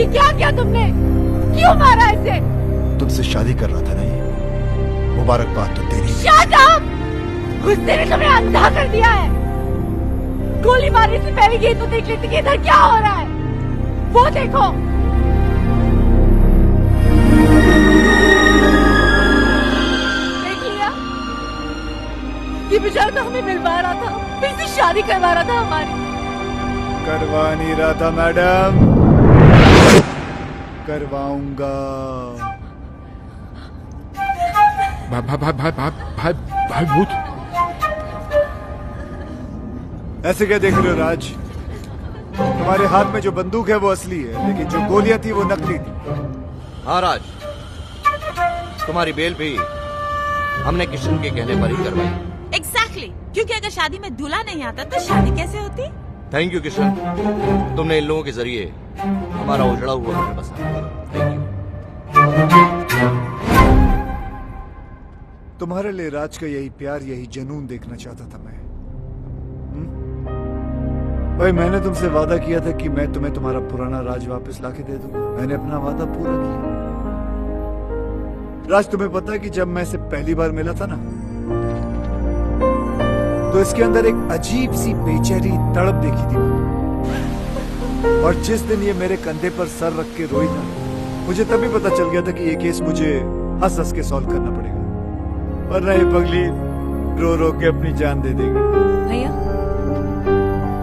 ये क्या किया तुमने? क्यों मारा इसे? तुमसे शादी कर रहा था ना ये, मुबारकबाद तो तेरी। Shut up! गुस्से ने तुम्हें अंधा कर दिया है। गोली मारने से पहले ये तो देख लेती कि इधर क्या हो रहा है। वो देखो। देख लिया? ये बेचारा तो हमें मिलवा रहा था, फिर से शादी करवा रहा था हमारी। करवा नहीं रहा था मैडम, करवाऊंगा। भाई भाई भाई भाई भाई भाई भूत। ऐसे क्या देख रहे हो राज? तुम्हारे हाथ में जो बंदूक है वो असली है, लेकिन जो गोलियां थी वो नकली थी। हाँ राज, तुम्हारी बेल भी हमने किशन के कहने पर ही करवाई। एग्जैक्टली, क्योंकि अगर शादी में दूल्हा नहीं आता तो शादी कैसे होती? थैंक यू किशन, तुमने इन लोगों के जरिए हमारा उजड़ा हुआ घर बसाया। Thank you. तुम्हारे लिए राज का यही प्यार, यही जुनून देखना चाहता था मैं। भाई मैंने तुमसे वादा किया था कि मैं तुम्हें तुम्हारा पुराना राज वापस लाके दे दूंगा। मैंने अपना वादा पूरा किया। राज, तुम्हें पता है कि जब मैं इसे पहली बार मिला था ना, तो इसके अंदर एक अजीब सी बेचैनी तड़प देखी थी मैंने। और जिस दिन ये मेरे कंधे पर सर रख के रोई था, मुझे तभी पता चल गया था कि ये केस मुझे हंस हंस के सॉल्व करना पड़ेगा, वरना ये पगली रो रो के अपनी जान दे देगी। भैया,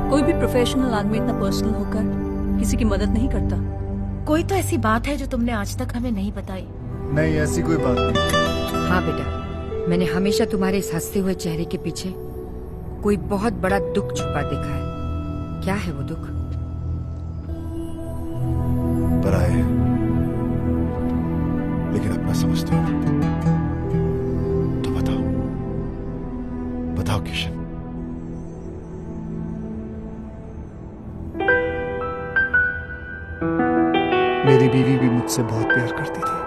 कोई भी प्रोफेशनल आदमी इतना पर्सनल होकर किसी की मदद नहीं करता। कोई तो ऐसी बात है जो तुमने आज तक हमें नहीं बताई। नहीं, ऐसी कोई बात नहीं। हाँ बेटा, मैंने हमेशा तुम्हारे इस हंसते हुए चेहरे के पीछे कोई बहुत बड़ा दुख छुपा देखा है। क्या है वो दुख? पराया है, लेकिन अपना समझते हो। तो बताओ, बताओ किशन। मेरी बीवी भी मुझसे बहुत प्यार करती थी।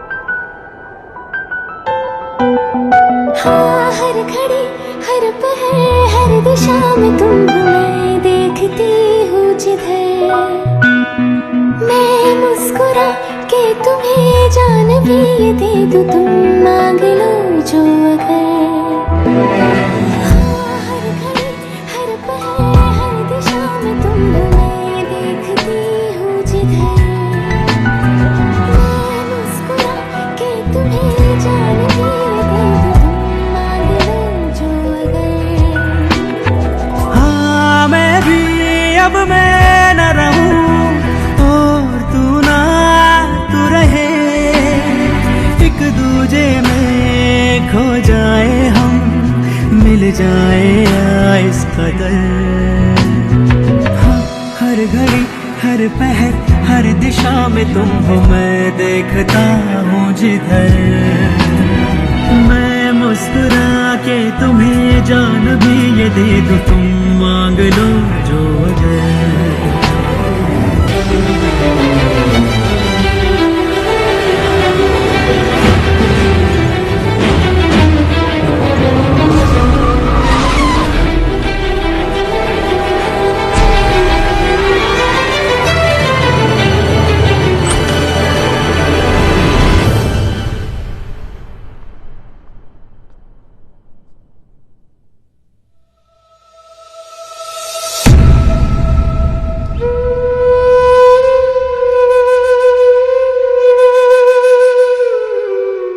हाँ, हर घड़ी हर पहर हर दिशा में तुम मैं देखती हूँ जिधर। मैं मुस्कुरा के तुम्हें जान भी ये दे दूँ, तुम मांग लो जो अगर। हाँ, हर घड़ी हर पहर हर दिशा में तुम मैं देखती हूँ जिधर। मैं मुस्कुरा के तुम्हें जान भी ये दे दूँ, तुम मांग लो जो अगर। हाँ, मैं भी अब मैं न रहूं और तू ना तू रहे, एक दूजे में खो जाए हम, मिल जाए इस कदर। हाँ, हर घड़ी हर पहर हर दिशा में तुम हो, मैं देखता हूँ जिधर। मैं मुस्कुरा के तुम्हें जान भी ये दे दूँ, तुम मांग लो जो अगर।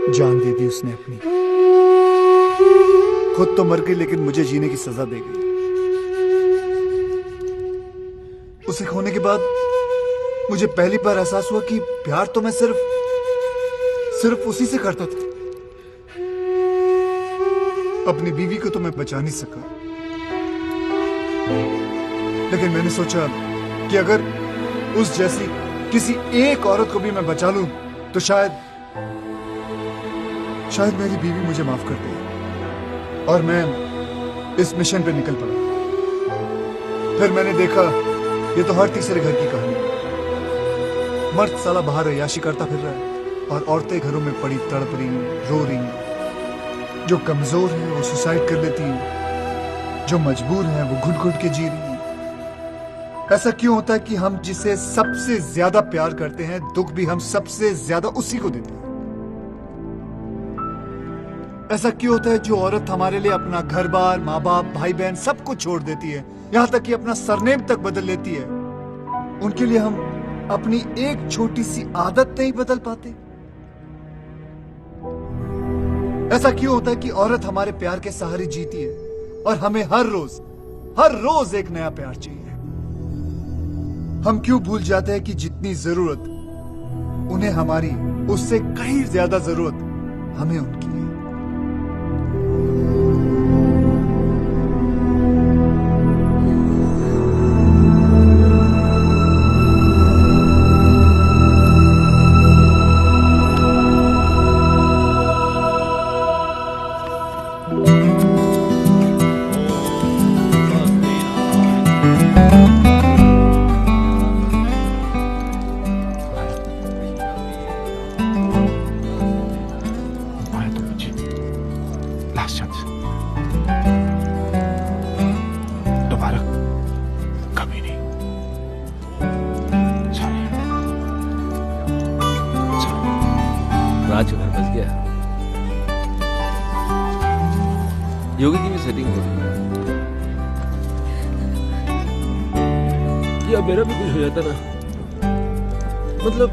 जान दे दी उसने अपनी, खुद तो मर गई लेकिन मुझे जीने की सजा दे गई। उसे खोने के बाद मुझे पहली बार एहसास हुआ कि प्यार तो मैं सिर्फ उसी से करता था। अपनी बीवी को तो मैं बचा नहीं सका, लेकिन मैंने सोचा कि अगर उस जैसी किसी एक औरत को भी मैं बचा लूं तो शायद मेरी बीवी मुझे माफ कर दे। और मैं इस मिशन पे निकल पड़ा। फिर मैंने देखा ये तो हर तीसरे घर की कहानी है। मर्द साला बाहर अय्याशी करता फिर रहा है और औरतें घरों में पड़ी तड़प रही, रो रही। जो कमजोर है वो सुसाइड कर लेती है, जो मजबूर है वो घुट घुट के जी रही है। ऐसा क्यों होता है कि हम जिसे सबसे ज्यादा प्यार करते हैं, दुख भी हम सबसे ज्यादा उसी को देते हैं? ऐसा क्यों होता है जो औरत हमारे लिए अपना घर बार, माँ बाप, भाई बहन सब कुछ छोड़ देती है, यहां तक कि अपना सरनेम तक बदल लेती है, उनके लिए हम अपनी एक छोटी सी आदत नहीं बदल पाते? ऐसा क्यों होता है कि औरत हमारे प्यार के सहारे जीती है और हमें हर रोज एक नया प्यार चाहिए? हम क्यों भूल जाते हैं कि जितनी जरूरत उन्हें हमारी, उससे कहीं ज्यादा जरूरत हमें उनकी है? राजकुमार बस गया। योगी की भी सेटिंग हो रही है। या मेरा भी कुछ हो जाता ना, मतलब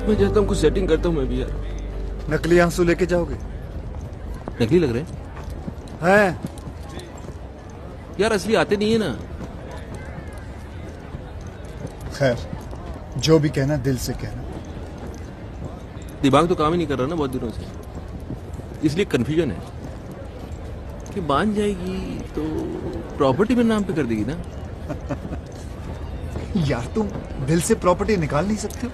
मैं चाहता हूँ कुछ सेटिंग करता हूँ मैं भी यार। नकली आंसू लेके जाओगे? नकली लग रहे हैं यार, असली आते नहीं है ना। खैर, जो भी कहना दिल से कहना। दिमाग तो काम ही नहीं कर रहा ना बहुत दिनों से, इसलिए कंफ्यूजन है कि मान जाएगी तो प्रॉपर्टी में नाम पे कर देगी ना। यार तुम दिल से प्रॉपर्टी निकाल नहीं सकते हो?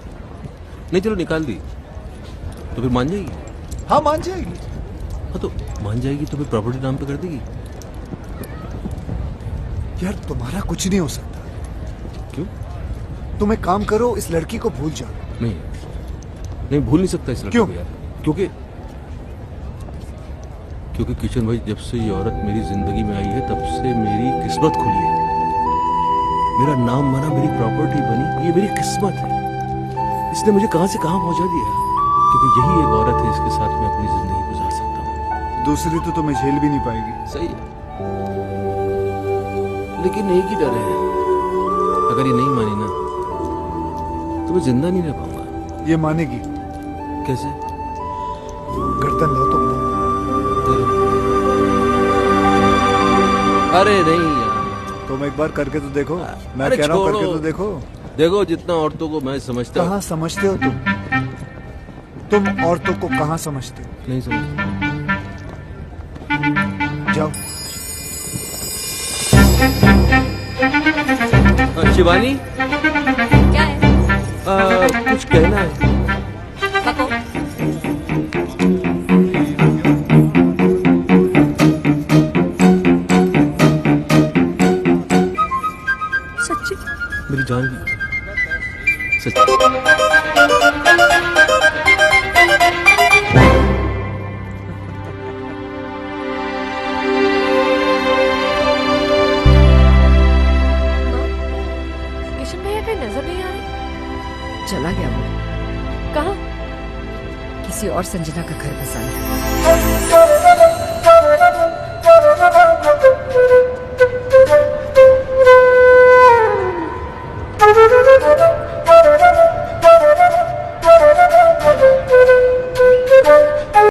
नहीं चलो निकाल दी तो फिर मान जाएगी। हाँ मान जाएगी। हाँ तो मान जाएगी तो फिर प्रॉपर्टी नाम पे कर देगी। यार तुम्हारा कुछ नहीं हो सकता। क्यों? तुम एक काम करो, इस लड़की को भूल जाओ। नहीं भूल नहीं सकता इस लड़की को यार। क्योंकि किशन भाई, जब से ये औरत मेरी जिंदगी में आई है तब से मेरी किस्मत खुली है। मेरा नाम बना, मेरी प्रॉपर्टी बनी, ये मेरी किस्मत है। इसने मुझे कहां से कहां पहुंचा दिया, क्योंकि यही एक औरत है इसके साथ मैं अपनी जिंदगी गुजार सकता हूँ। दूसरी तो तुम्हें झेल भी नहीं पाएगी। सही है, लेकिन एक ही डर है, अगर ये नहीं मानी ना तो मैं जिंदा नहीं रह पाऊंगा। ये मानेगी। कैसे? गर्दन लो तो। अरे नहीं यार, तुम एक बार करके तो देखो। मैं कह रहा हूँ करके तो देखो। देखो जितना औरतों को मैं समझता हूँ। कहाँ समझते हो तुम औरतों को कहाँ समझते हो? नहीं समझता। जाओ। शिवानी, क्या है? कुछ कहना है। बको। सच्ची मेरी जान की सच्ची। किशन भैया कहीं नजर नहीं आ रहे? चला गया वो। कहाँ? किसी और संजना का घर बसाने।